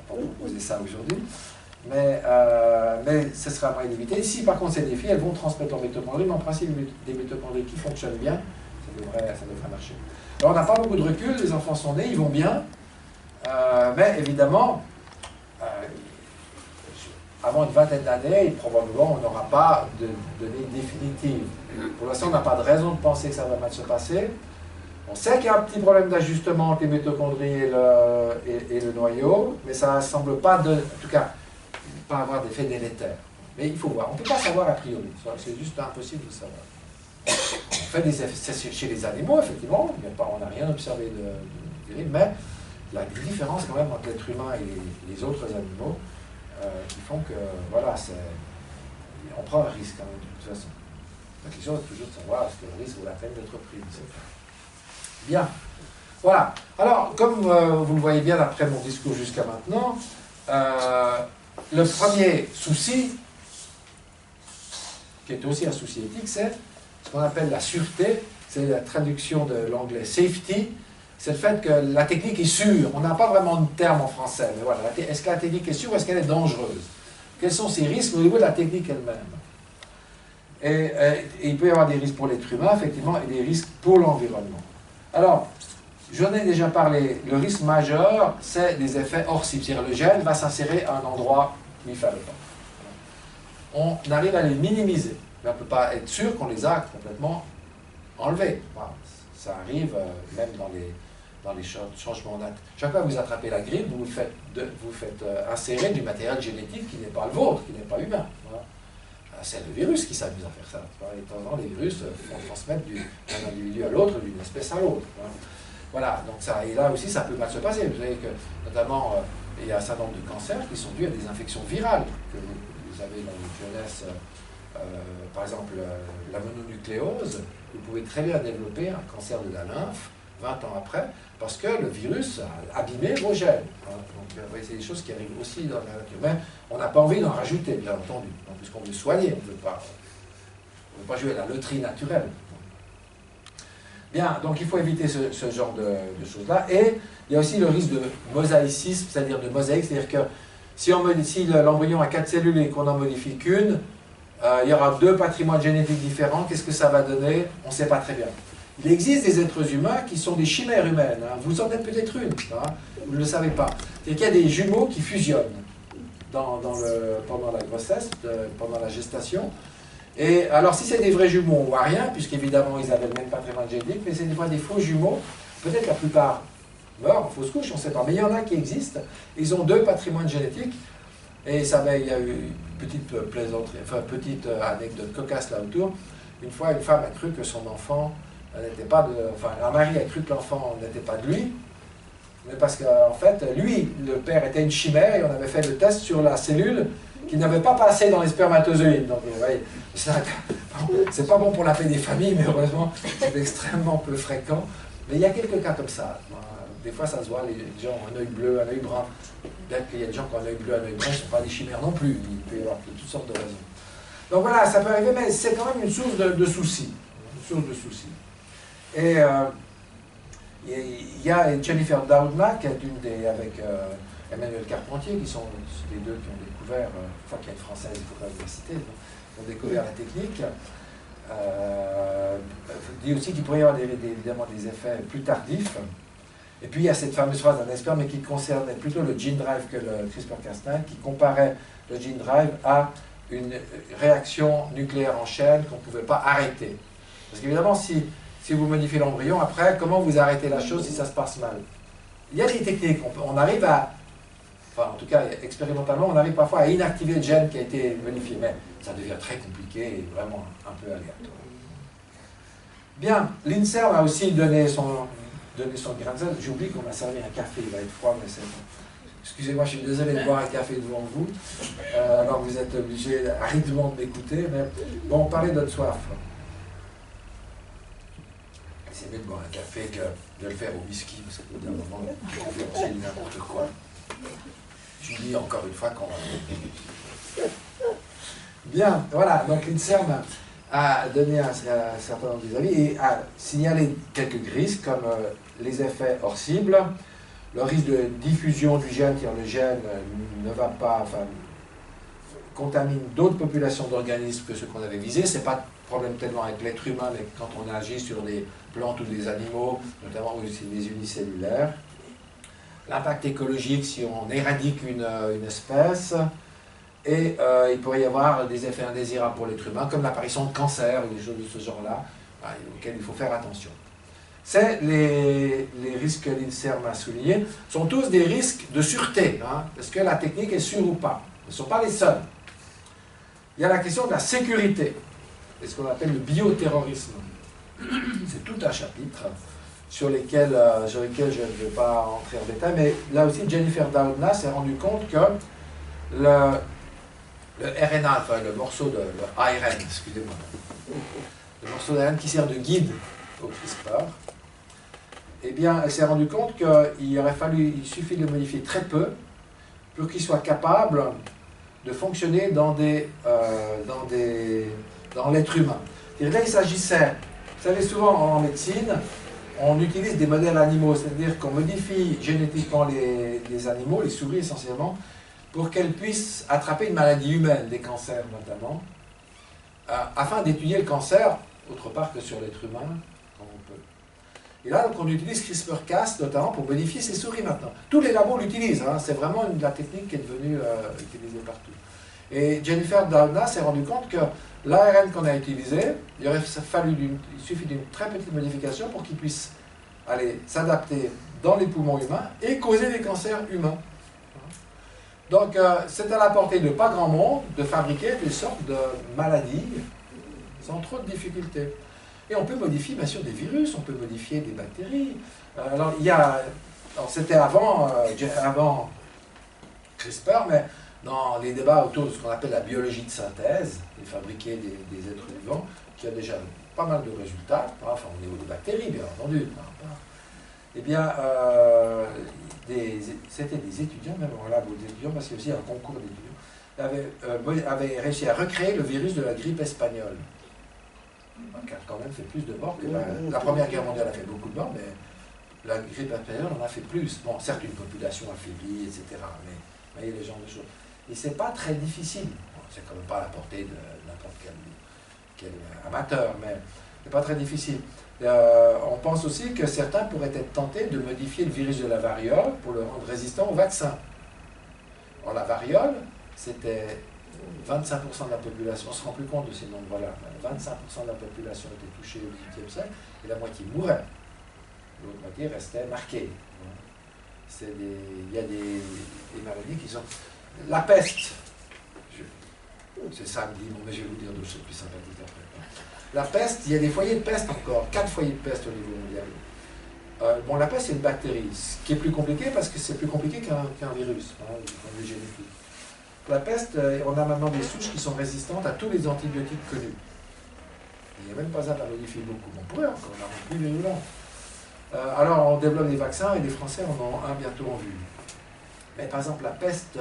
on va pas proposer ça aujourd'hui. Mais ce sera un moyen d'éviter. Ici, par contre, c'est des filles, elles vont transmettre leurs mitochondries, mais en principe, des mitochondries qui fonctionnent bien, ça devrait marcher. Alors, on n'a pas beaucoup de recul, les enfants sont nés, ils vont bien, mais évidemment, avant une vingtaine d'années, probablement, on n'aura pas de données définitives. Pour l'instant, on n'a pas de raison de penser que ça va mal se passer. On sait qu'il y a un petit problème d'ajustement entre les mitochondries et le noyau, mais ça ne semble pas, en tout cas, pas avoir d'effet délétère. Mais il faut voir. On ne peut pas savoir a priori. C'est juste impossible de savoir. On fait des effets chez les animaux, effectivement. On n'a rien observé de terrible, mais la différence quand même entre l'être humain et les autres animaux qui font que, voilà, on prend un risque quand même, de toute façon. La question est toujours de savoir est-ce que le risque vaut la peine d'être pris. Bien. Voilà. Alors, comme vous le voyez bien après mon discours jusqu'à maintenant, le premier souci, qui est aussi un souci éthique, c'est ce qu'on appelle la sûreté, c'est la traduction de l'anglais safety, c'est le fait que la technique est sûre. On n'a pas vraiment de terme en français, mais voilà, est-ce que la technique est sûre ou est-ce qu'elle est dangereuse? Quels sont ces risques au niveau de la technique elle-même? Et il peut y avoir des risques pour l'être humain, effectivement, et des risques pour l'environnement. Alors, j'en ai déjà parlé, le risque majeur, c'est des effets hors cible, c'est-à-dire le gène va s'insérer à un endroit où il ne fallait pas. On arrive à les minimiser, mais on ne peut pas être sûr qu'on les a complètement enlevés. Voilà. Ça arrive même dans les changements d'acte. Chaque fois que vous attrapez la grippe, vous faites insérer du matériel génétique qui n'est pas le vôtre, qui n'est pas humain. Voilà. C'est le virus qui s'amuse à faire ça. Et de temps en temps, les virus font transmettre d'un individu à l'autre, d'une espèce à l'autre. Voilà, donc ça, et là aussi, ça peut mal se passer. Vous savez que, notamment, il y a un certain nombre de cancers qui sont dus à des infections virales que vous avez dans une jeunesse. Par exemple, la mononucléose, vous pouvez très bien développer un cancer de la lymphe 20 ans après, parce que le virus a abîmé vos gènes. Donc, c'est des choses qui arrivent aussi dans la nature. Mais on n'a pas envie d'en rajouter, bien entendu. Puisqu'on veut soigner, on ne veut pas jouer à la loterie naturelle. Bien, donc il faut éviter ce genre de choses-là. Et il y a aussi le risque de mosaïcisme, c'est-à-dire de mosaïque, c'est-à-dire que si l'embryon a 4 cellules et qu'on n'en modifie qu'une, il y aura 2 patrimoines génétiques différents. Qu'est-ce que ça va donner? On ne sait pas très bien. Il existe des êtres humains qui sont des chimères humaines. Hein. Vous en êtes peut-être une, hein. Vous ne le savez pas. C'est qu'il y a des jumeaux qui fusionnent pendant la grossesse, pendant la gestation. Et alors, si c'est des vrais jumeaux, on ne voit rien, puisqu'évidemment, ils avaient le même patrimoine génétique, mais c'est des fois des faux jumeaux. Peut-être la plupart meurent en fausse couche, on ne sait pas. Mais il y en a qui existent. Ils ont 2 patrimoines génétiques. Et il y a eu une petite plaisanterie, enfin, une petite anecdote cocasse là autour. Une fois, une femme a cru que son enfant n'était pas de... Enfin, un mari a cru que l'enfant n'était pas de lui, mais parce qu'en fait, lui, le père était une chimère, et on avait fait le test sur la cellule qui n'avait pas passé dans les spermatozoïdes. Donc, vous voyez, c'est pas bon pour la paix des familles, mais heureusement, c'est extrêmement peu fréquent. Mais il y a quelques cas comme ça. Des fois, ça se voit, les gens ont un œil bleu, un œil brun. Bien qu'il y ait des gens qui ont un œil bleu, un œil brun, ce ne sont pas des chimères non plus. Il peut y avoir toutes sortes de raisons. Donc voilà, ça peut arriver, mais c'est quand même une source de soucis. Une source de soucis. Et il y a Jennifer Doudna, qui est avec Emmanuel Carpentier, qui sont les deux qui ont découvert, une fois qu'il y a une Française, il faut pas l'université, qui ont découvert la technique, dit aussi qu'il pourrait y avoir évidemment des effets plus tardifs. Et puis il y a cette fameuse phrase d'un expert, mais qui concernait plutôt le gene drive que le CRISPR-Cas9, qui comparait le gene drive à une réaction nucléaire en chaîne qu'on ne pouvait pas arrêter. Parce qu'évidemment, si vous modifiez l'embryon, après, comment vous arrêtez la chose si ça se passe mal? Il y a des techniques, on arrive à, enfin en tout cas expérimentalement, on arrive parfois à inactiver le gène qui a été modifié, mais ça devient très compliqué et vraiment un peu aléatoire. Bien, l'INSERM a aussi donné son grain de sel. J'ai oublié qu'on m'a servi un café, il va être froid, mais c'est bon. Excusez-moi, je suis désolé de boire un café devant vous, alors vous êtes obligé aridement de m'écouter, mais bon, on parlait de notre soif. C'est mieux de boire un café que de le faire au whisky, parce qu'au bout d'un moment, on fait n'importe quoi. Je dis encore une fois qu'on... Bien, voilà, donc l'INSERM a donné un certain nombre d'avis et a signalé quelques risques, comme les effets hors cible, le risque de diffusion du gène, c'est-à-dire le gène ne va pas, enfin, contamine d'autres populations d'organismes que ceux qu'on avait visés. Ce n'est pas de problème tellement avec l'être humain, mais quand on agit sur des plantes ou des animaux, notamment aussi des unicellulaires. L'impact écologique si on éradique une espèce. Et il pourrait y avoir des effets indésirables pour l'être humain, comme l'apparition de cancer ou des choses de ce genre-là, auxquels il faut faire attention. C'est les risques que l'INSERM a soulignés, sont tous des risques de sûreté. Est-ce que la technique est sûre ou pas? Ce ne sont pas les seuls. Il y a la question de la sécurité, c'est ce qu'on appelle le bioterrorisme. C'est tout un chapitre sur lequel je ne vais pas entrer en détail, mais là aussi Jennifer Doudna s'est rendu compte que le RNA, enfin le morceau de ARN, excusez-moi, le morceau d'ARN qui sert de guide au CRISPR, eh bien, elle s'est rendue compte il suffit de le modifier très peu pour qu'il soit capable de fonctionner dans l'être humain. Et là, il s'agissait, vous savez, souvent en médecine, on utilise des modèles animaux, c'est-à-dire qu'on modifie génétiquement les animaux, les souris essentiellement, pour qu'elles puissent attraper une maladie humaine, des cancers notamment, afin d'étudier le cancer, autre part que sur l'être humain, comme on peut. Et là, donc, on utilise CRISPR-Cas notamment pour modifier ces souris maintenant. Tous les labos l'utilisent, c'est vraiment la technique qui est devenue utilisée partout. Et Jennifer Doudna s'est rendu compte que l'ARN qu'on a utilisé, il suffit d'une très petite modification pour qu'il puisse aller s'adapter dans les poumons humains et causer des cancers humains. Donc, c'est à la portée de pas grand monde de fabriquer des sortes de maladies sans trop de difficultés. Et on peut modifier, bien sûr, des virus, on peut modifier des bactéries. Alors, c'était avant CRISPR, mais dans les débats autour de ce qu'on appelle la biologie de synthèse, et fabriquer des êtres vivants, qui a déjà pas mal de résultats, enfin au niveau des bactéries, bien entendu. Eh bien, c'était des étudiants, même en labo d'étudiants, parce qu'il y a aussi un concours d'étudiants, avaient réussi à recréer le virus de la grippe espagnole, qui a quand même fait plus de morts que la Première Guerre mondiale a fait beaucoup de morts, mais la grippe espagnole en a fait plus. Bon, certes, une population affaiblie, etc., mais vous voyez les genres de choses. Et c'est pas très difficile. Bon, c'est quand même pas à la portée de n'importe quel amateur, mais c'est pas très difficile. On pense aussi que certains pourraient être tentés de modifier le virus de la variole pour le rendre résistant au vaccin. Alors, la variole, c'était 25% de la population, on ne se rend plus compte de ces nombres-là, 25% de la population était touchée au XVIIIe siècle et la moitié mourait. L'autre moitié restait marquée. Il y a des maladies qui sont... La peste, c'est samedi, bon, mais je vais vous dire d'autres choses plus sympathiques après. La peste, il y a des foyers de peste encore, 4 foyers de peste au niveau mondial. Bon, la peste, c'est une bactérie, ce qui est plus compliqué parce que c'est plus compliqué qu'un virus, du point de vue génétique. La peste, on a maintenant des souches qui sont résistantes à tous les antibiotiques connus. Il n'y a même pas besoin d'en modifier beaucoup. On pourrait encore en avoir plus virulent. Alors, on développe des vaccins et les Français en ont un bientôt en vue. Mais par exemple, la peste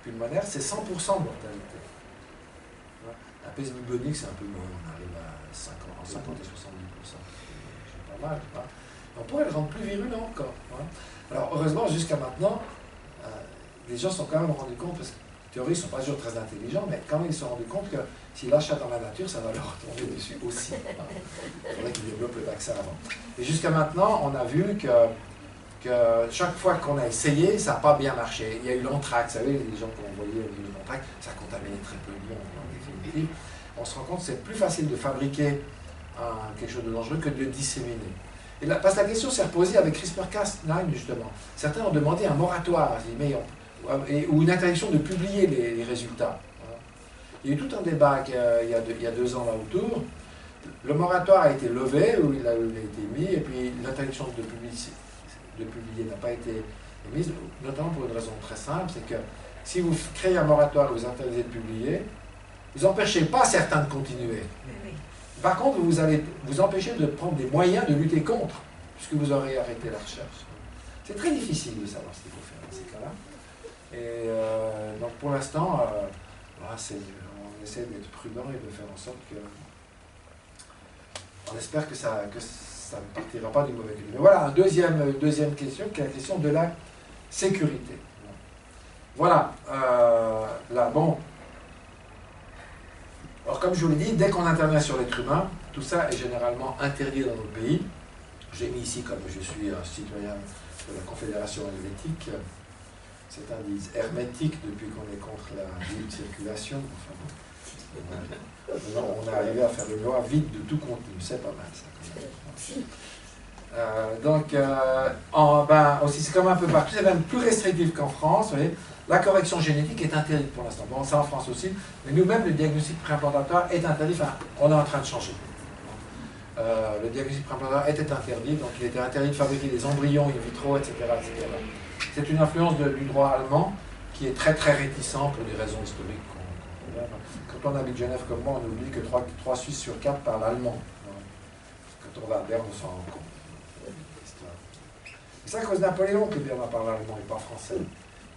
pulmonaire, c'est 100% de mortalité. La peste bubonique, c'est un peu moins, on arrive à 50 et 70%. C'est pas mal. On pourrait le rendre plus virulent encore. Alors, heureusement, jusqu'à maintenant, les gens se sont quand même rendus compte, parce que en théorie, ils ne sont pas toujours très intelligents, mais quand même ils se sont rendus compte que s'ils lâchent ça dans la nature, ça va leur retomber dessus aussi. Il faudrait qu'ils développent le vaccin avant. Et jusqu'à maintenant, on a vu que chaque fois qu'on a essayé, ça n'a pas bien marché. Il y a eu l'anthrax, vous savez, les gens qu'on voyait au niveau de l'anthrax, ça contaminait très peu de monde en définitive. On se rend compte que c'est plus facile de fabriquer quelque chose de dangereux que de le disséminer. Et là, parce que la question s'est reposée avec CRISPR-Cas9 justement. Certains ont demandé un moratoire, ou une interdiction de publier les résultats. Il y a eu tout un débat il y a 2 ans là autour. Le moratoire a été levé, ou il a été mis, et puis l'interdiction de publier n'a pas été émise, notamment pour une raison très simple, c'est que si vous créez un moratoire et vous interdisez de publier, vous n'empêchez pas certains de continuer. Par contre, vous allez vous empêcher de prendre des moyens de lutter contre, puisque vous aurez arrêté la recherche. C'est très difficile de savoir ce qu'il faut faire dans ces cas-là. Et donc pour l'instant, on essaie d'être prudent et de faire en sorte que... On espère que ça ne partira pas du mauvais côté. Mais voilà, deuxième question, qui est la question de la sécurité. Voilà, là, bon... Alors, comme je vous l'ai dit, dès qu'on intervient sur l'être humain, tout ça est généralement interdit dans notre pays. J'ai mis ici, comme je suis un citoyen de la Confédération helvétique, certains disent hermétique depuis qu'on est contre la libre circulation. Enfin, on est arrivé à faire une loi vide de tout contenu, c'est pas mal ça. Aussi, c'est comme un peu partout, c'est même plus restrictif qu'en France, vous voyez. La correction génétique est interdite pour l'instant. Bon, ça en France aussi. Mais nous-mêmes, le diagnostic préimplantatoire est interdit. Enfin, on est en train de changer. Le diagnostic préimplantatoire était interdit. Donc, il était interdit de fabriquer des embryons in vitro, etc. etc. C'est une influence du droit allemand qui est très, très réticent pour des raisons historiques. Quand on habite Genève comme moi, on oublie que 3 Suisses sur 4 parlent allemand. Quand on va à Berne, on s'en rend compte. C'est à cause de Napoléon que Berne parle allemand et pas français.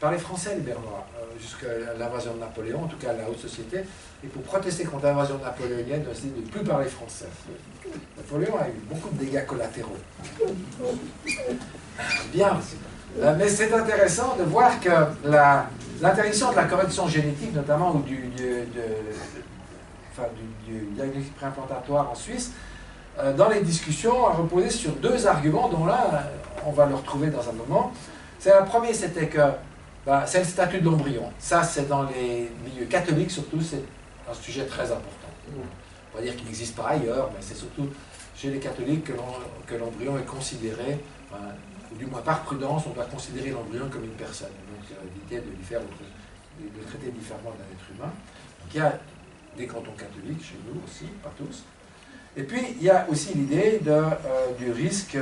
Parlaient français, les Bernois, jusqu'à l'invasion de Napoléon, en tout cas la haute société, et pour protester contre l'invasion napoléonienne, ils ont décidé de ne plus parler français. Napoléon a eu beaucoup de dégâts collatéraux. Bien, mais c'est intéressant de voir que l'interdiction de la correction génétique, notamment, ou du diagnostic préimplantatoire en Suisse, dans les discussions, a reposé sur 2 arguments, dont là, on va le retrouver dans un moment. Le premier, c'était que c'est le statut de l'embryon. Ça, c'est dans les milieux catholiques, surtout, c'est un sujet très important. On va dire qu'il n'existe pas ailleurs, mais c'est surtout chez les catholiques que l'embryon est considéré, ou du moins par prudence, on doit considérer l'embryon comme une personne. Donc, l'idée de le traiter différemment d'un être humain. Donc, il y a des cantons catholiques chez nous aussi, pas tous. Et puis, il y a aussi l'idée du risque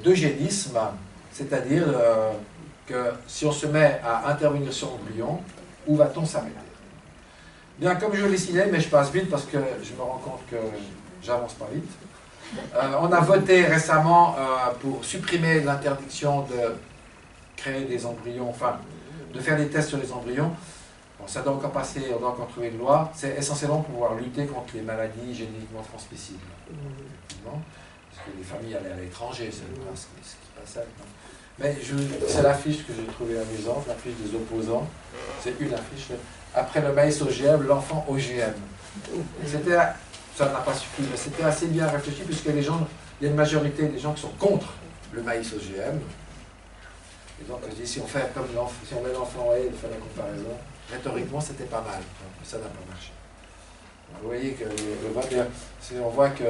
d'eugénisme, c'est-à-dire que si on se met à intervenir sur l'embryon, où va-t-on s'arrêter? Bien, comme je l'ai signalé, mais je passe vite parce que je me rends compte que j'avance pas vite. On a voté récemment pour supprimer l'interdiction de créer des embryons, enfin, de faire des tests sur les embryons. Bon, ça doit encore passer, on doit encore trouver une loi. C'est essentiellement pour pouvoir lutter contre les maladies génétiquement transmissibles. Parce que les familles allaient à l'étranger, c'est ce qui passait. Mais c'est l'affiche que j'ai trouvée amusante, l'affiche des opposants. C'est une affiche. Après le maïs OGM, l'enfant OGM. Ça n'a pas suffi, mais c'était assez bien réfléchi, puisque il y a une majorité des gens qui sont contre le maïs OGM. Et donc, je dis, si on fait comme si on met l'enfant et on fait la comparaison, rhétoriquement, c'était pas mal. Ça n'a pas marché. Vous voyez que on voit que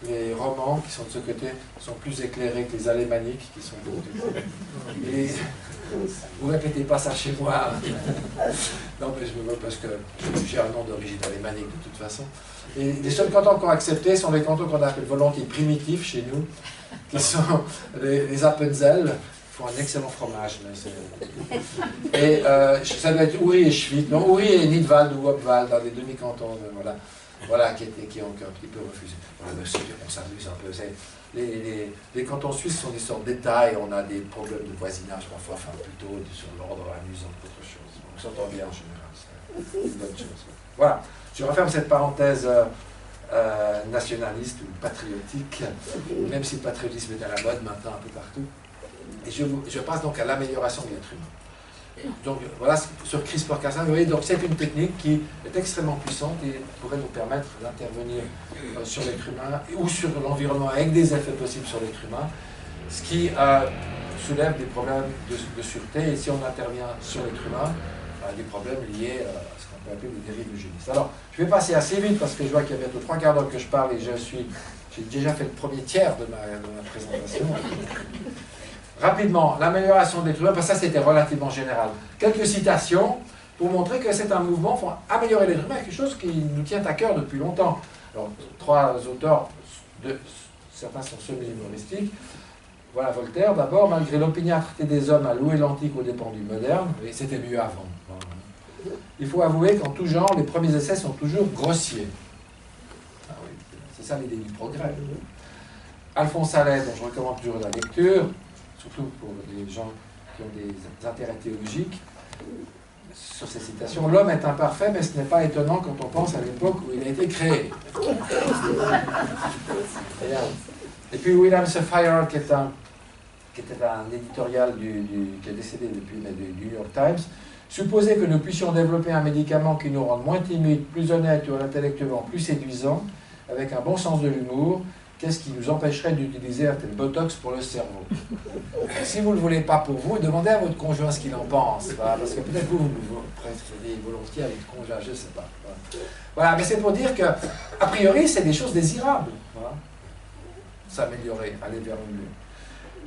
les romans qui sont de ce côté sont plus éclairés que les alémaniques qui sont de l'autre côté. Et vous répétez pas ça chez moi. Non, mais je me vois parce que j'ai un nom d'origine alémanique de toute façon. Et les seuls cantons qu'on a acceptés sont les cantons qu'on appelle volontiers primitifs chez nous, qui sont les Appenzell. Ils font un excellent fromage. Et ça doit être Uri et Schwyz. Non, Uri et Nidwald ou Obwald, dans les demi-cantons. Voilà, qui ont un petit peu refusé. Voilà, on s'amuse un peu. Les cantons suisses sont des sortes d'États et on a des problèmes de voisinage parfois, enfin plutôt sur l'ordre amusant qu'autre chose. On s'entend bien en général, c'est une bonne chose. Voilà, je referme cette parenthèse nationaliste ou patriotique, même si le patriotisme est à la mode maintenant un peu partout. Et je passe donc à l'amélioration de l'être humain. Donc voilà, sur CRISPR-Cas9, vous voyez, donc c'est une technique qui est extrêmement puissante et pourrait nous permettre d'intervenir sur l'être humain ou sur l'environnement avec des effets possibles sur l'être humain, ce qui soulève des problèmes de sûreté. Et si on intervient sur l'être humain, des problèmes liés à ce qu'on peut appeler les dérives eugénistes. Alors, je vais passer assez vite parce que je vois qu'il y a bientôt 3 quarts d'heure que je parle et j'ai déjà fait le premier tiers de ma présentation. Rapidement, l'amélioration de l'être humain, parce que ça c'était relativement général. Quelques citations pour montrer que c'est un mouvement pour améliorer l'être humain, quelque chose qui nous tient à cœur depuis longtemps. Alors, 3 auteurs, certains sont semi-humoristiques. Voilà Voltaire d'abord, malgré l'opiniâtreté des hommes à louer l'antique aux dépens du moderne, et c'était mieux avant. Il faut avouer qu'en tout genre, les premiers essais sont toujours grossiers. Ah oui, c'est ça l'idée du progrès. Alphonse Allais, dont je recommande toujours la lecture, surtout pour les gens qui ont des intérêts théologiques, sur ces citations, l'homme est imparfait, mais ce n'est pas étonnant quand on pense à l'époque où il a été créé. Et puis William Safire, qui était un éditorial qui est décédé depuis, mais du New York Times, supposer que nous puissions développer un médicament qui nous rende moins timides, plus honnêtes ou intellectuellement plus séduisants, avec un bon sens de l'humour, qu'est-ce qui nous empêcherait d'utiliser un tel botox pour le cerveau? Si vous ne le voulez pas pour vous, demandez à votre conjoint ce qu'il en pense. Voilà, parce que peut-être vous préférez volontiers avec le conjoint, je ne sais pas. Voilà, mais c'est pour dire que, a priori, c'est des choses désirables. Voilà. S'améliorer, aller vers le mieux.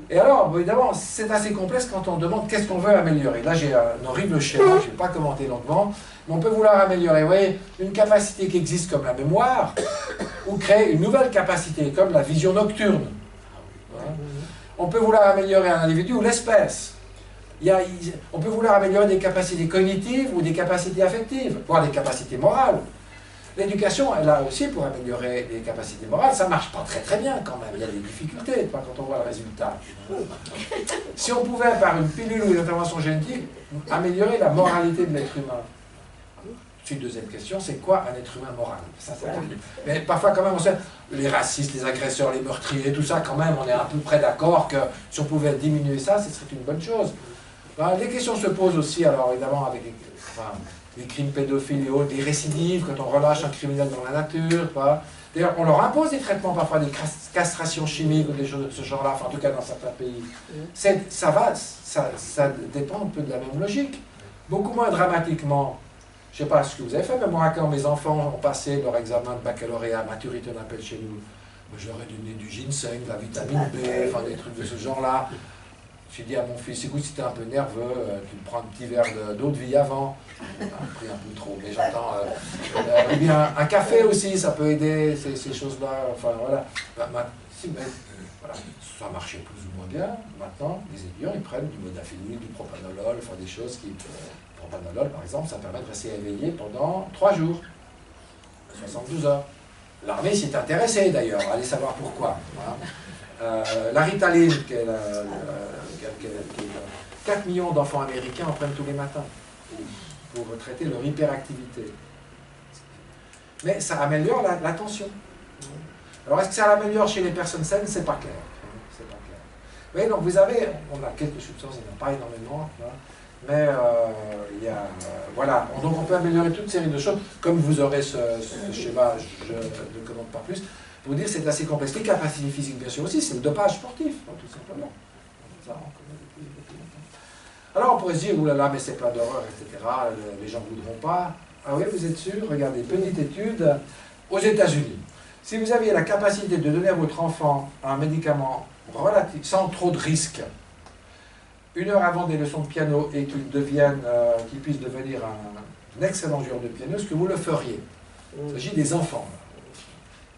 Et alors, évidemment, c'est assez complexe quand on demande qu'est-ce qu'on veut améliorer. Là, j'ai un horrible schéma, je ne vais pas commenter longuement, mais on peut vouloir améliorer, vous voyez, une capacité qui existe comme la mémoire, ou créer une nouvelle capacité comme la vision nocturne. Voilà. On peut vouloir améliorer un individu ou l'espèce. On peut vouloir améliorer des capacités cognitives ou des capacités affectives, voire des capacités morales. L'éducation, elle a aussi pour améliorer les capacités morales, ça ne marche pas très très bien quand même, il y a des difficultés quand on voit le résultat. Si on pouvait, par une pilule ou une intervention génétique, améliorer la moralité de l'être humain. Ensuite, deuxième question, c'est quoi un être humain moral? Ça, mais parfois quand même, on sait, les racistes, les agresseurs, les meurtriers, tout ça, quand même, on est à peu près d'accord que si on pouvait diminuer ça, ce serait une bonne chose. Ben, les questions se posent aussi, alors évidemment, avec les crimes pédophiles et autres, des récidives, quand on relâche un criminel dans la nature. D'ailleurs, on leur impose des traitements, parfois des castrations chimiques ou des choses de ce genre-là, enfin, en tout cas dans certains pays. Ça dépend un peu de la même logique. Beaucoup moins dramatiquement. Je ne sais pas ce que vous avez fait, mais moi, quand mes enfants ont passé leur examen de baccalauréat, maturité on appelle chez nous, je leur ai donné du ginseng, de la vitamine B, enfin des trucs de ce genre-là. J'ai dit à mon fils, écoute, si tu es un peu nerveux, tu prends un petit verre d'eau de vie avant. J'ai pris un peu trop, mais j'entends. Eh bien, un café aussi, ça peut aider, ces choses-là. Enfin, voilà. Voilà. Ça marchait plus ou moins bien. Maintenant, les étudiants, ils prennent du modafinil, du propanolol, enfin des choses qui... Le propanolol, par exemple, ça permet de rester éveillé pendant 3 jours, 72 heures. L'armée s'y est intéressée, d'ailleurs. Allez savoir pourquoi. Voilà. La Ritaline, 4 millions d'enfants américains en prennent tous les matins pour traiter leur hyperactivité. Mais ça améliore l'attention. Alors est-ce que ça l'améliore chez les personnes saines? C'est pas clair. C'est pas clair. Vous voyez, donc vous avez, on a quelques substances, il n'y en a pas énormément, là, mais il y a, voilà, donc on peut améliorer toute série de choses, comme vous aurez ce schéma, je ne commande pas plus. Pour vous dire, c'est assez complexe. Les capacités physiques, bien sûr aussi, c'est le dopage sportif, tout simplement. Ça, alors on pourrait se dire, oulala, mais c'est plein d'horreur, etc., les gens ne voudront pas. Ah oui, vous êtes sûr? Regardez, petite étude aux États-Unis. Si vous aviez la capacité de donner à votre enfant un médicament relatif, sans trop de risques, 1 heure avant des leçons de piano et qu'il puisse devenir un excellent joueur de piano, est-ce que vous le feriez? Il s'agit des enfants.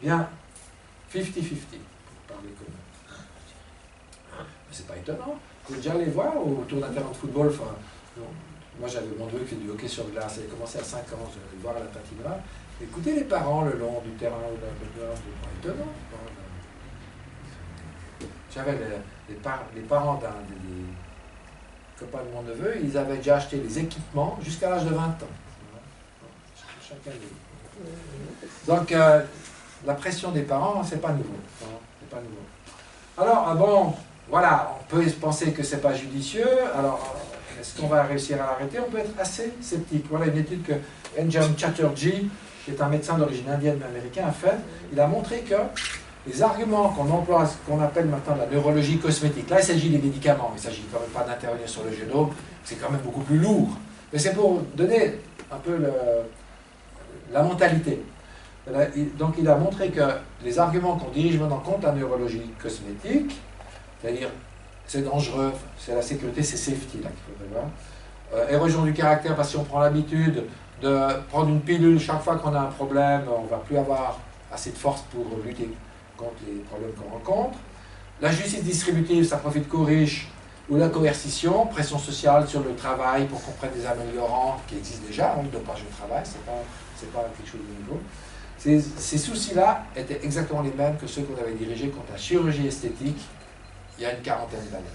Bien, 50-50, pour parler comme c'est pas étonnant. Vous pouvez déjà aller voir autour d'un terrain de football. Enfin, moi, j'avais mon neveu qui fait du hockey sur glace. Il a commencé à 5 ans, je vais le voir à la patinoire. Écoutez les parents le long du terrain ou de la patinoire, c'est pas étonnant. J'avais les parents des copains de mon neveu, ils avaient déjà acheté les équipements jusqu'à l'âge de 20 ans. Chaque année. Donc, la pression des parents, c'est pas nouveau. C'est pas nouveau. Alors, bon, voilà, on peut penser que c'est pas judicieux, alors est-ce qu'on va réussir à l'arrêter? On peut être assez sceptique. Voilà une étude que Anjan Chatterjee, qui est un médecin d'origine indienne mais américain, a fait. Il a montré que les arguments qu'on emploie, ce qu'on appelle maintenant la neurologie cosmétique, là il s'agit des médicaments, il ne s'agit quand même pas d'intervenir sur le génome, c'est quand même beaucoup plus lourd. Mais c'est pour donner un peu la mentalité. Donc il a montré que les arguments qu'on dirige maintenant contre la neurologie cosmétique, c'est-à-dire c'est dangereux, c'est la sécurité, c'est safety là qu'il faudrait voir. Érosion du caractère, parce que si on prend l'habitude de prendre une pilule chaque fois qu'on a un problème, on ne va plus avoir assez de force pour lutter contre les problèmes qu'on rencontre. La justice distributive, ça profite qu'aux riches, ou la coercition, pression sociale sur le travail pour qu'on prenne des améliorants qui existent déjà, le dopage au travail, c'est pas quelque chose de nouveau. Ces soucis-là étaient exactement les mêmes que ceux qu'on avait dirigés contre la chirurgie esthétique il y a une quarantaine d'années.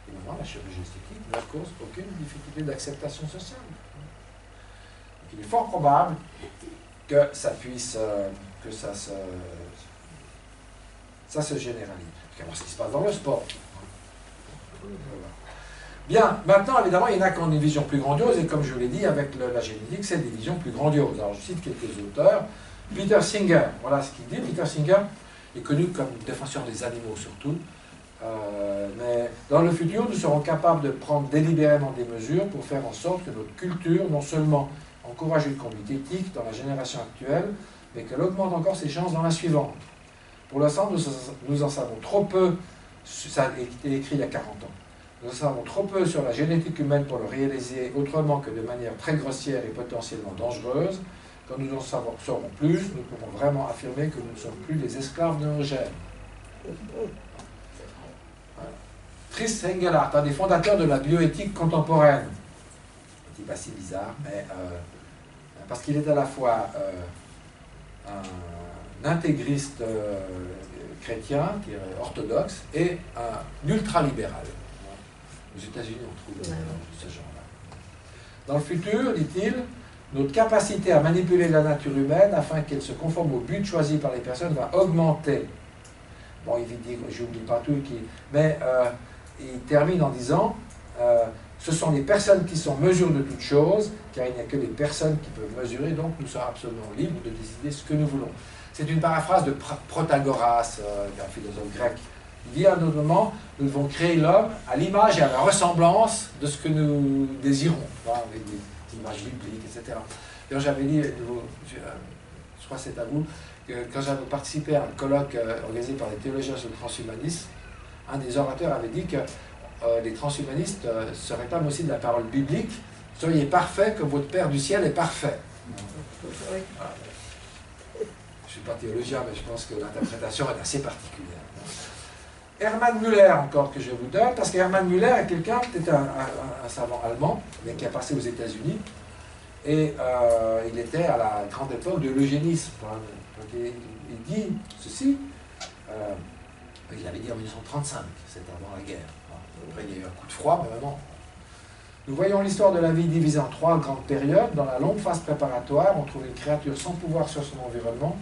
Et maintenant, la chirurgie esthétique ne cause aucune difficulté d'acceptation sociale. Donc, il est fort probable que ça puisse, que ça se généralise. Regardons ce qui se passe dans le sport. Voilà. Bien, maintenant, évidemment, il y en a qui ont une vision plus grandiose, et comme je vous l'ai dit, avec la génétique, c'est des visions plus grandioses. Alors, je cite quelques auteurs. Peter Singer, voilà ce qu'il dit. Peter Singer est connu comme défenseur des animaux, surtout. Mais dans le futur, nous serons capables de prendre délibérément des mesures pour faire en sorte que notre culture, non seulement encourage une conduite éthique dans la génération actuelle, mais qu'elle augmente encore ses chances dans la suivante. Pour l'instant, nous en savons trop peu, ça a été écrit il y a 40 ans, nous en savons trop peu sur la génétique humaine pour le réaliser autrement que de manière très grossière et potentiellement dangereuse. Quand nous en saurons plus, nous pourrons vraiment affirmer que nous ne sommes plus des esclaves de nos gènes. Voilà. Fritz Engelhardt, un des fondateurs de la bioéthique contemporaine. C'est pas si bizarre, mais parce qu'il est à la fois un intégriste chrétien, qui est orthodoxe, et un ultralibéral. Aux États-Unis, on trouve ce genre-là. Dans le futur, dit-il, notre capacité à manipuler la nature humaine afin qu'elle se conforme au but choisi par les personnes va augmenter. Bon, il dit, j'oublie pas tout, mais il termine en disant ce sont les personnes qui sont mesure de toutes choses, car il n'y a que les personnes qui peuvent mesurer, donc nous sommes absolument libres de décider ce que nous voulons. C'est une paraphrase de Protagoras, un philosophe grec. Il dit à un autre moment, nous devons créer l'homme à l'image et à la ressemblance de ce que nous désirons, avec des images bibliques, etc. Et j'avais dit, je crois que c'est à vous, que quand j'avais participé à un colloque organisé par les théologiens sur le transhumanisme, un des orateurs avait dit que les transhumanistes se réclament aussi de la parole biblique. Soyez parfaits comme votre Père du ciel est parfait. Voilà. Je ne suis pas théologien, mais je pense que l'interprétation est assez particulière. Hermann Müller, encore, que je vous donne, parce que Hermann Müller est quelqu'un qui était un savant allemand, mais qui a passé aux États-Unis, et il était à la grande époque de l'eugénisme. Il dit ceci, il avait dit en 1935, c'était avant la guerre. Après, il y a eu un coup de froid, mais vraiment. Nous voyons l'histoire de la vie divisée en 3 grandes périodes. Dans la longue phase préparatoire, on trouve une créature sans pouvoir sur son environnement,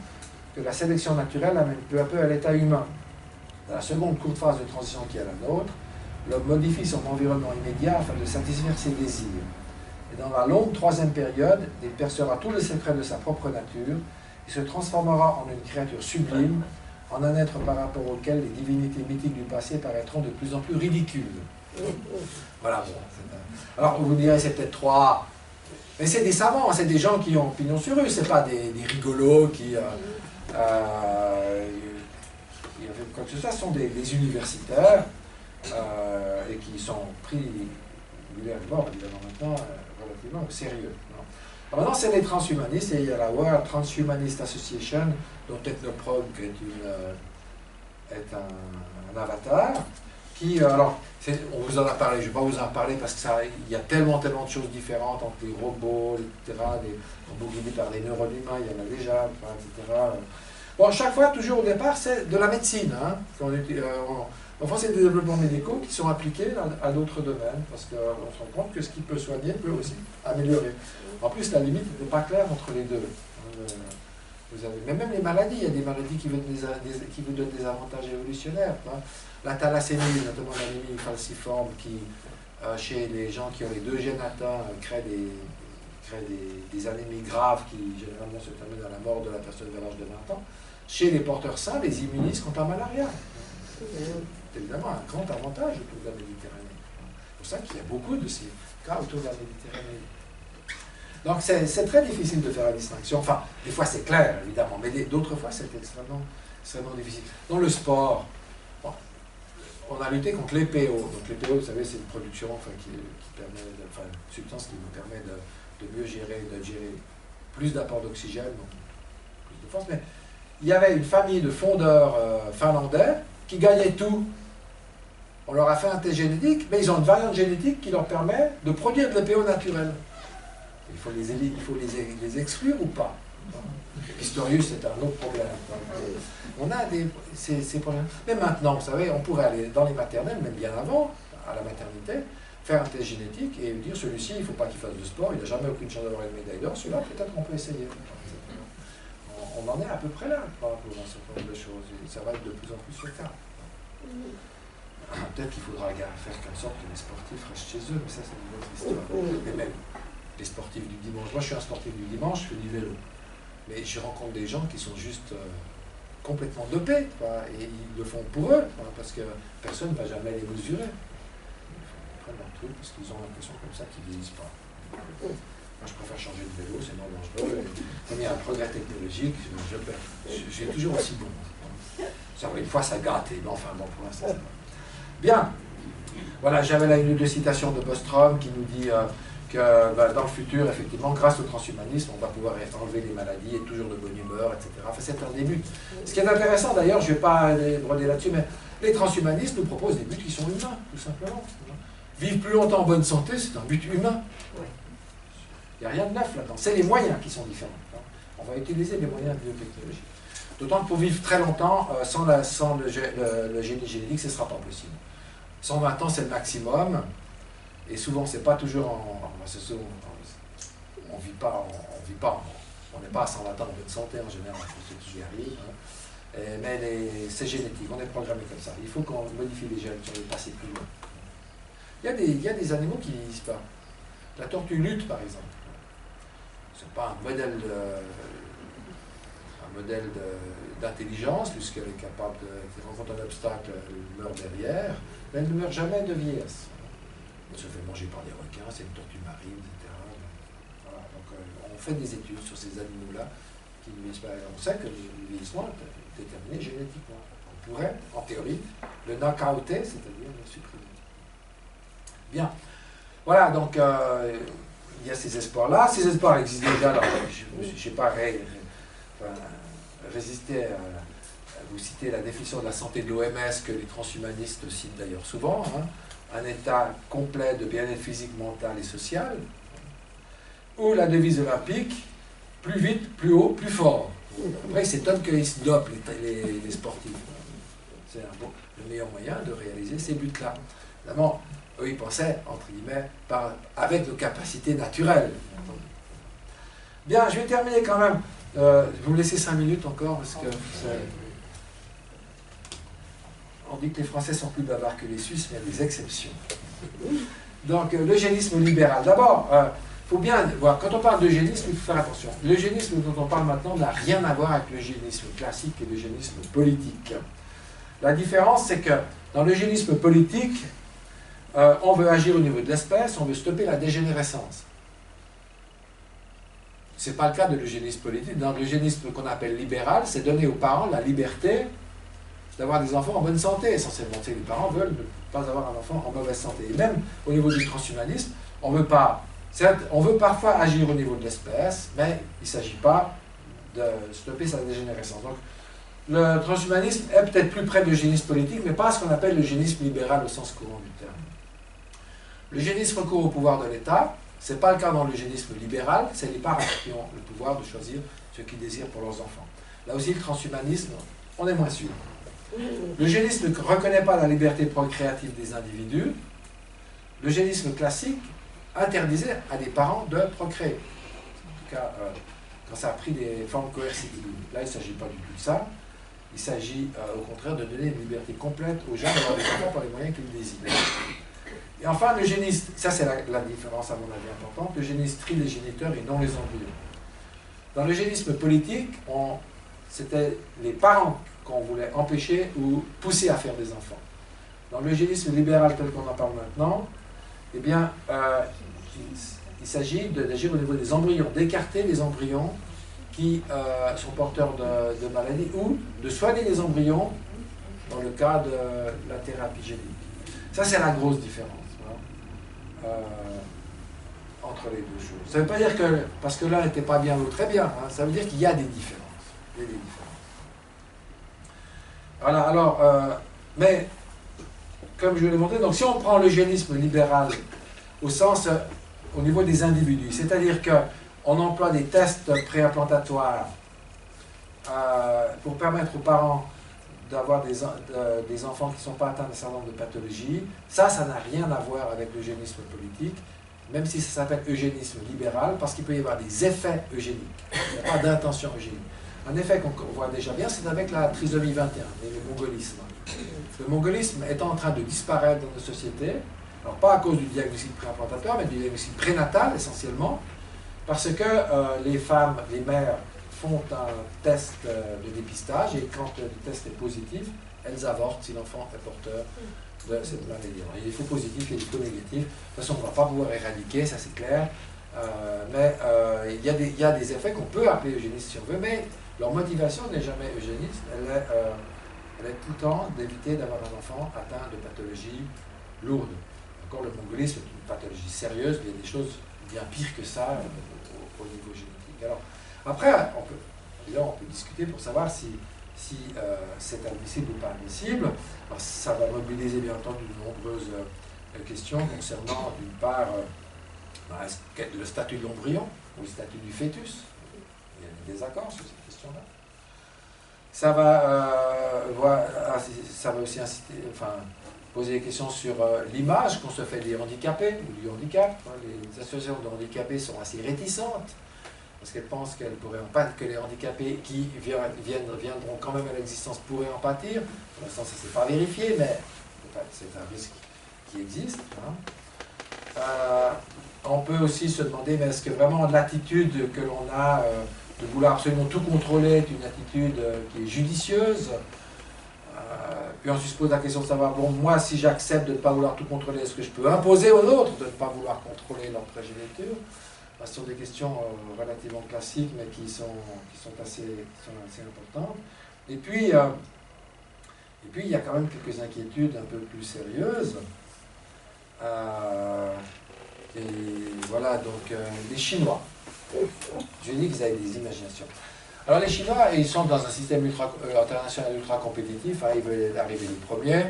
que la sélection naturelle amène peu à peu à l'état humain. Dans la seconde courte phase de transition qui est la nôtre, l'homme modifie son environnement immédiat afin de satisfaire ses désirs. Et dans la longue troisième période, il percevra tous les secrets de sa propre nature et se transformera en une créature sublime, en un être par rapport auquel les divinités mythiques du passé paraîtront de plus en plus ridicules. Voilà. Alors vous direz, c'est peut-être 3... Mais c'est des savants, c'est des gens qui ont pignon sur eux, c'est pas des rigolos qui... quoi que ce soit, sont des universitaires et qui sont pris, il est mort évidemment maintenant, relativement au sérieux. Alors maintenant, c'est les transhumanistes, et il y a la World Transhumanist Association, dont Technoprog est un avatar, qui, alors, on vous en a parlé, je ne vais pas vous en parler parce qu'il y a tellement de choses différentes entre les robots, etc., des robots guidés par des neurones humains, il y en a déjà, etc. Bon, chaque fois, toujours au départ, c'est de la médecine. Hein. Enfin, c'est des développements médicaux qui sont appliqués à d'autres domaines, parce qu'on se rend compte que ce qui peut soigner peut aussi améliorer. En plus, la limite n'est pas claire entre les deux. Le vous avez, mais même les maladies, il y a des maladies qui vous donnent des avantages évolutionnaires. Hein. La thalassémie, notamment l'anémie falciforme, qui, chez les gens qui ont les deux gènes atteints, crée des anémies graves qui généralement se terminent à la mort de la personne vers l'âge de 20 ans. Chez les porteurs sains, les immunisent contre la malaria. C'est évidemment un grand avantage autour de la Méditerranée. C'est pour ça qu'il y a beaucoup de ces cas autour de la Méditerranée. Donc c'est très difficile de faire la distinction. Enfin, des fois c'est clair, évidemment, mais d'autres fois c'est extrêmement difficile. Dans le sport, bon, on a lutté contre les PO. Donc les PO, vous savez, c'est une production qui permet, une substance qui nous permet de mieux gérer plus d'apport d'oxygène, donc plus de force. Mais il y avait une famille de fondeurs finlandais qui gagnaient tout. On leur a fait un test génétique, mais ils ont une variante génétique qui leur permet de produire de l'EPO naturel. Il faut les exclure ou pas? Pistorius, c'est un autre problème. On a ces problèmes. Mais maintenant, vous savez, on pourrait aller dans les maternelles, même bien avant, à la maternité, faire un test génétique et dire celui-ci, il ne faut pas qu'il fasse de sport, il n'a jamais aucune chance d'avoir une médaille d'or, celui-là, peut-être qu'on peut essayer. On en est à peu près là par rapport à un certain nombre de choses, et ça va être de plus en plus le cas. Peut-être qu'il faudra faire qu'en sorte que les sportifs restent chez eux, mais ça, c'est une autre histoire. Mais même les sportifs du dimanche, moi je suis un sportif du dimanche, je fais du vélo. Mais je rencontre des gens qui sont juste complètement dopés, et ils le font pour eux, parce que personne ne va jamais les mesurer. Ils prennent leur truc parce qu'ils ont l'impression comme ça qu'ils ne vieillissent pas. Moi je préfère changer de vélo, c'est moins dangereux. Comme il y a un progrès technologique, j'ai toujours aussi bon. Ça, une fois ça gâte, mais enfin bon, pour l'instant c'est pas. Bien. Voilà, j'avais là une ou deux citations de Bostrom qui nous dit que dans le futur, effectivement, grâce au transhumanisme, on va pouvoir enlever les maladies, être toujours de bonne humeur, etc. Enfin, c'est un des buts. Ce qui est intéressant, d'ailleurs, je ne vais pas aller broder là-dessus, mais les transhumanistes nous proposent des buts qui sont humains, tout simplement. Vivre plus longtemps en bonne santé, c'est un but humain. Il n'y a rien de neuf là-dedans. C'est les moyens qui sont différents. On va utiliser les moyens de biotechnologie. D'autant que pour vivre très longtemps, sans le génie génétique, ce ne sera pas possible. 120 ans, c'est le maximum. Et souvent, c'est pas toujours on vit pas, on n'est pas à 120 ans en bonne santé en général, pour ceux qui y arrivent. Hein. Mais c'est génétique, on est programmé comme ça. Il faut qu'on modifie les gènes sur le passé plus loin. Il y a des animaux qui ne vieillissent pas. La tortue lutte, par exemple. C'est pas un modèle d'intelligence, puisqu'elle est capable de, si elle rencontre un obstacle, elle meurt derrière, mais elle ne meurt jamais de vieillesse. Elle se fait manger par des requins, c'est une tortue marine, etc. Voilà, donc on fait des études sur ces animaux-là qui ne vieillissent pas. On sait que le vieillissement est déterminé génétiquement. On pourrait, en théorie, le knockouter, c'est-à-dire le supprimer. Bien. Voilà, donc il y a ces espoirs-là. Ces espoirs existent déjà. Alors, je n'ai pas résisté à vous citer la définition de la santé de l'OMS que les transhumanistes citent d'ailleurs souvent. Hein. Un état complet de bien-être physique, mental et social, ou la devise olympique, plus vite, plus haut, plus fort. Après, c'est étonne qu'ils se dopent, les sportifs. C'est le meilleur moyen de réaliser ces buts-là. Évidemment, eux, ils pensaient, entre guillemets, avec nos capacités naturelles. Bien, je vais terminer quand même. Vous me laissez 5 minutes encore, parce que on dit que les Français sont plus bavards que les Suisses, mais il y a des exceptions. Donc, l'eugénisme libéral. D'abord, il faut bien voir, quand on parle d'eugénisme, il faut faire attention. L'eugénisme dont on parle maintenant n'a rien à voir avec l'eugénisme classique et l'eugénisme politique. La différence, c'est que dans l'eugénisme politique, on veut agir au niveau de l'espèce, on veut stopper la dégénérescence. Ce n'est pas le cas de l'eugénisme politique. Dans l'eugénisme qu'on appelle libéral, c'est donner aux parents la liberté d'avoir des enfants en bonne santé, essentiellement. Les parents veulent ne pas avoir un enfant en mauvaise santé. Et même au niveau du transhumanisme, on veut pas. Certes, on veut parfois agir au niveau de l'espèce, mais il ne s'agit pas de stopper sa dégénérescence. Donc, le transhumanisme est peut-être plus près de l'eugénisme politique, mais pas ce qu'on appelle l'eugénisme libéral au sens courant du terme. L'eugénisme recourt au pouvoir de l'État. Ce n'est pas le cas dans l'eugénisme libéral, c'est les parents qui ont le pouvoir de choisir ce qu'ils désirent pour leurs enfants. Là aussi, le transhumanisme, on est moins sûr. L'eugénisme ne reconnaît pas la liberté procréative des individus. L'eugénisme classique interdisait à des parents de procréer. En tout cas, quand ça a pris des formes coercitives. Là, il ne s'agit pas du tout de ça. Il s'agit au contraire de donner une liberté complète aux gens d'avoir des enfants par les moyens qu'ils désirent. Et enfin, l'eugénisme, ça c'est la différence à mon avis importante, l'eugénisme trie les géniteurs et non les embryons. Dans l'eugénisme politique, c'était les parents qu'on voulait empêcher ou pousser à faire des enfants. Dans l'eugénisme libéral tel qu'on en parle maintenant, eh bien, il s'agit d'agir au niveau des embryons, d'écarter les embryons qui sont porteurs de maladies ou de soigner les embryons dans le cas de la thérapie génique. Ça, c'est la grosse différence entre les deux choses. Ça ne veut pas dire que, parce que l'un n'était pas bien, l'autre est bien, hein, ça veut dire qu'il y a des différences. Il y a des différences. Voilà, alors, mais, comme je l'ai montré, donc si on prend l'eugénisme libéral au sens, au niveau des individus, c'est-à-dire qu'on emploie des tests préimplantatoires pour permettre aux parents d'avoir des enfants qui ne sont pas atteints d'un certain nombre de pathologies, ça n'a rien à voir avec l'eugénisme politique, même si ça s'appelle eugénisme libéral, parce qu'il peut y avoir des effets eugéniques. Il n'y a pas d'intention eugénique. Un effet qu'on voit déjà bien, c'est avec la trisomie 21, et le mongolisme. Le mongolisme est en train de disparaître dans nos sociétés, alors pas à cause du diagnostic préimplantatoire, mais du diagnostic prénatal essentiellement, parce que les femmes, les mères, font un test de dépistage et quand le test est positif, elles avortent si l'enfant est porteur de cette maladie. Il y a des faux positifs et des faux négatifs. De toute façon, on ne va pas pouvoir éradiquer, ça c'est clair. Mais il y a des effets qu'on peut appeler eugénistes si on veut, mais leur motivation n'est jamais eugéniste. Elle est tout le temps d'éviter d'avoir un enfant atteint de pathologies lourdes. Encore, le mongolisme est une pathologie sérieuse, mais il y a des choses bien pires que ça au niveau génétique. Alors, après, on peut discuter pour savoir si c'est admissible ou pas admissible. Alors, ça va mobiliser bien entendu de nombreuses questions concernant, d'une part, le statut de l'embryon ou le statut du fœtus. Il y a des désaccords sur cette question-là. Ça va aussi poser des questions sur l'image qu'on se fait des handicapés ou du handicap. Les associations de handicapés sont assez réticentes parce qu'elles pensent qu'elles pourraient en pâtir, que les handicapés qui viendront quand même à l'existence pourraient en pâtir. Pour l'instant, ça ne s'est pas vérifié, mais c'est un risque qui existe. On peut aussi se demander, mais est-ce que vraiment l'attitude que l'on a de vouloir absolument tout contrôler est une attitude qui est judicieuse? Puis ensuite se pose la question de savoir, bon, moi, si j'accepte de ne pas vouloir tout contrôler, est-ce que je peux imposer aux autres de ne pas vouloir contrôler leur progéniture? Ce sont des questions relativement classiques, mais qui sont assez importantes. Et puis, il y a quand même quelques inquiétudes un peu plus sérieuses. Et voilà, donc, les Chinois. Je dis qu'ils avaient des imaginations. Alors, les Chinois, ils sont dans un système international ultra compétitif, hein, ils veulent arriver les premiers,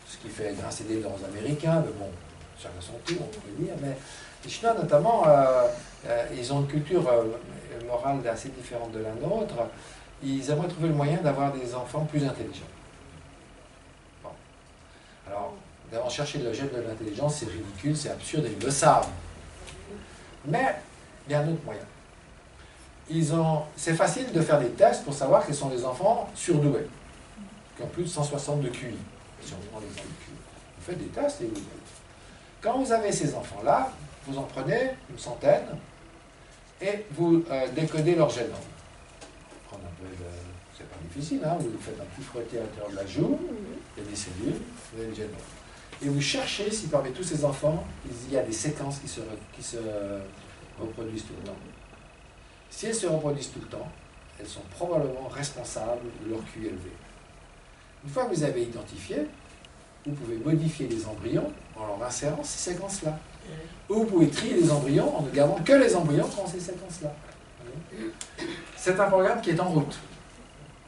ce qui fait grincer des dents aux Américains, mais bon, chacun son tour, on pourrait dire, mais les Chinois, notamment, ils ont une culture morale assez différente de la nôtre. Ils aimeraient trouver le moyen d'avoir des enfants plus intelligents. Bon. Alors, d'avoir cherché le gène de l'intelligence, c'est ridicule, c'est absurde, et ils le savent. Mais, il y a un autre moyen. C'est facile de faire des tests pour savoir quels sont les enfants surdoués, qui ont plus de 160 de QI. Si on prend l'exemple de QI. Vous faites des tests et vous faites. Quand vous avez ces enfants-là, vous en prenez une centaine et vous décodez leur génome. C'est pas difficile, hein, vous faites un petit frottis à l'intérieur de la joue, il y a des cellules, vous avez le génome. Et vous cherchez si parmi tous ces enfants, il y a des séquences qui se reproduisent tout le temps. Si elles se reproduisent tout le temps, elles sont probablement responsables de leur QI élevé. Une fois que vous avez identifié, vous pouvez modifier les embryons en leur insérant ces séquences-là. Ou vous pouvez trier les embryons en ne gardant que les embryons qui ont ces séquences-là. C'est un programme qui est en route,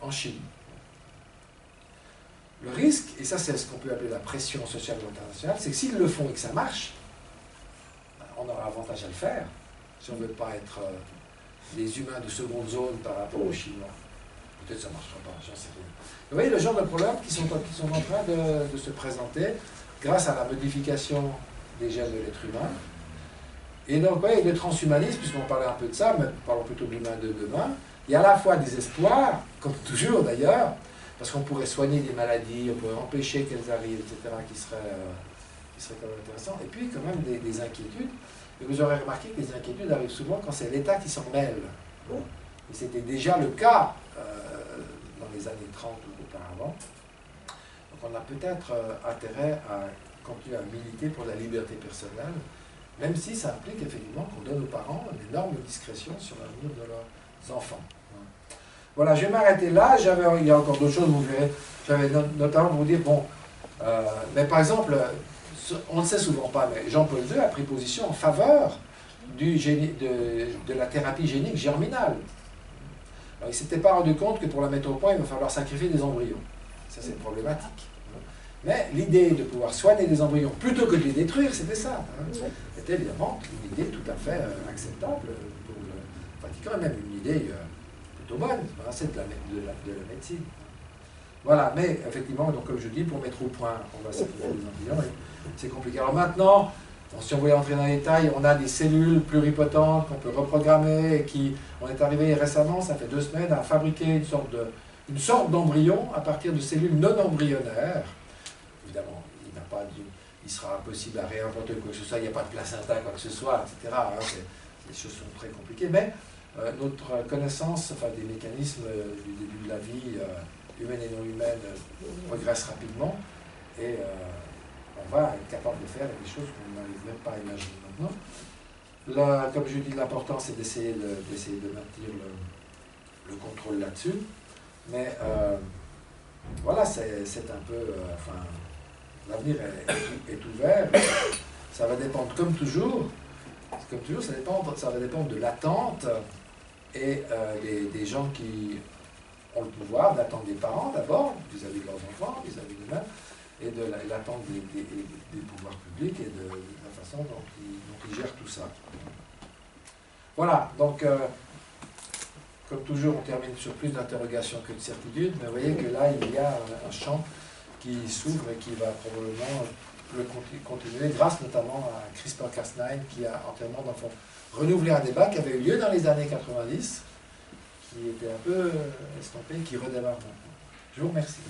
en Chine. Le risque, et ça c'est ce qu'on peut appeler la pression sociale ou internationale, c'est que s'ils le font et que ça marche, on aura avantage à le faire, si on ne veut pas être des humains de seconde zone par rapport aux Chinois. Peut-être que ça ne marchera pas, j'en sais rien. Vous voyez le genre de problèmes qui sont en train de se présenter grâce à la modification des gènes de l'être humain. Et donc, vous voyez, le transhumanisme, puisqu'on parlait un peu de ça, mais parlons plutôt de l'humain de demain, il y a à la fois des espoirs, comme toujours d'ailleurs, parce qu'on pourrait soigner des maladies, on pourrait empêcher qu'elles arrivent, etc., qui seraient quand même intéressants, et puis quand même des inquiétudes. Et vous aurez remarqué que les inquiétudes arrivent souvent quand c'est l'État qui s'en mêle. Et c'était déjà le cas dans les années 30 ou auparavant. Donc on a peut-être intérêt à continuer à militer pour la liberté personnelle, même si ça implique effectivement qu'on donne aux parents une énorme discrétion sur l'avenir de leurs enfants. Voilà, je vais m'arrêter là. Il y a encore d'autres choses, vous verrez. J'avais notamment vous dire, bon, mais par exemple, on ne sait souvent pas, mais Jean-Paul II a pris position en faveur de la thérapie génique germinale. Alors, il ne s'était pas rendu compte que pour la mettre au point, il va falloir sacrifier des embryons. Ça, c'est problématique. Mais l'idée de pouvoir soigner des embryons plutôt que de les détruire, c'était ça. C'était évidemment une idée tout à fait acceptable pour le Vatican, et même une idée plutôt bonne. C'est de la médecine. Voilà, mais effectivement, donc, comme je dis, pour mettre au point, on va sacrifier des embryons, c'est compliqué. Alors maintenant, si on voulait entrer dans les détails, on a des cellules pluripotentes qu'on peut reprogrammer, et on est arrivé récemment, ça fait 2 semaines, à fabriquer une sorte d'embryon à partir de cellules non embryonnaires. Évidemment, il sera impossible à réinventer quoi que ce soit, il n'y a pas de placenta, quoi que ce soit, etc. Les choses sont très compliquées, mais notre connaissance des mécanismes du début de la vie, humaine et non humaine, progresse rapidement, et on va être capable de faire des choses qu'on n'arrive même pas à imaginer maintenant. Là, comme je dis, l'important c'est d'essayer de maintenir le contrôle là-dessus, mais voilà, c'est un peu... l'avenir est ouvert, ça va dépendre comme toujours, ça va dépendre de l'attente et des gens qui ont le pouvoir, d'attendre des parents d'abord, vis-à-vis de leurs enfants, vis-à-vis d'eux-mêmes, et de l'attente des pouvoirs publics et de la façon dont ils gèrent tout ça. Voilà, donc, comme toujours, on termine sur plus d'interrogations que de certitudes, mais vous voyez que là, il y a un champ qui s'ouvre et qui va probablement le continuer, grâce notamment à CRISPR-Cas9, qui a entièrement, dans le fond, renouvelé un débat qui avait eu lieu dans les années 90, qui était un peu estompé, qui redémarre maintenant. Je vous remercie.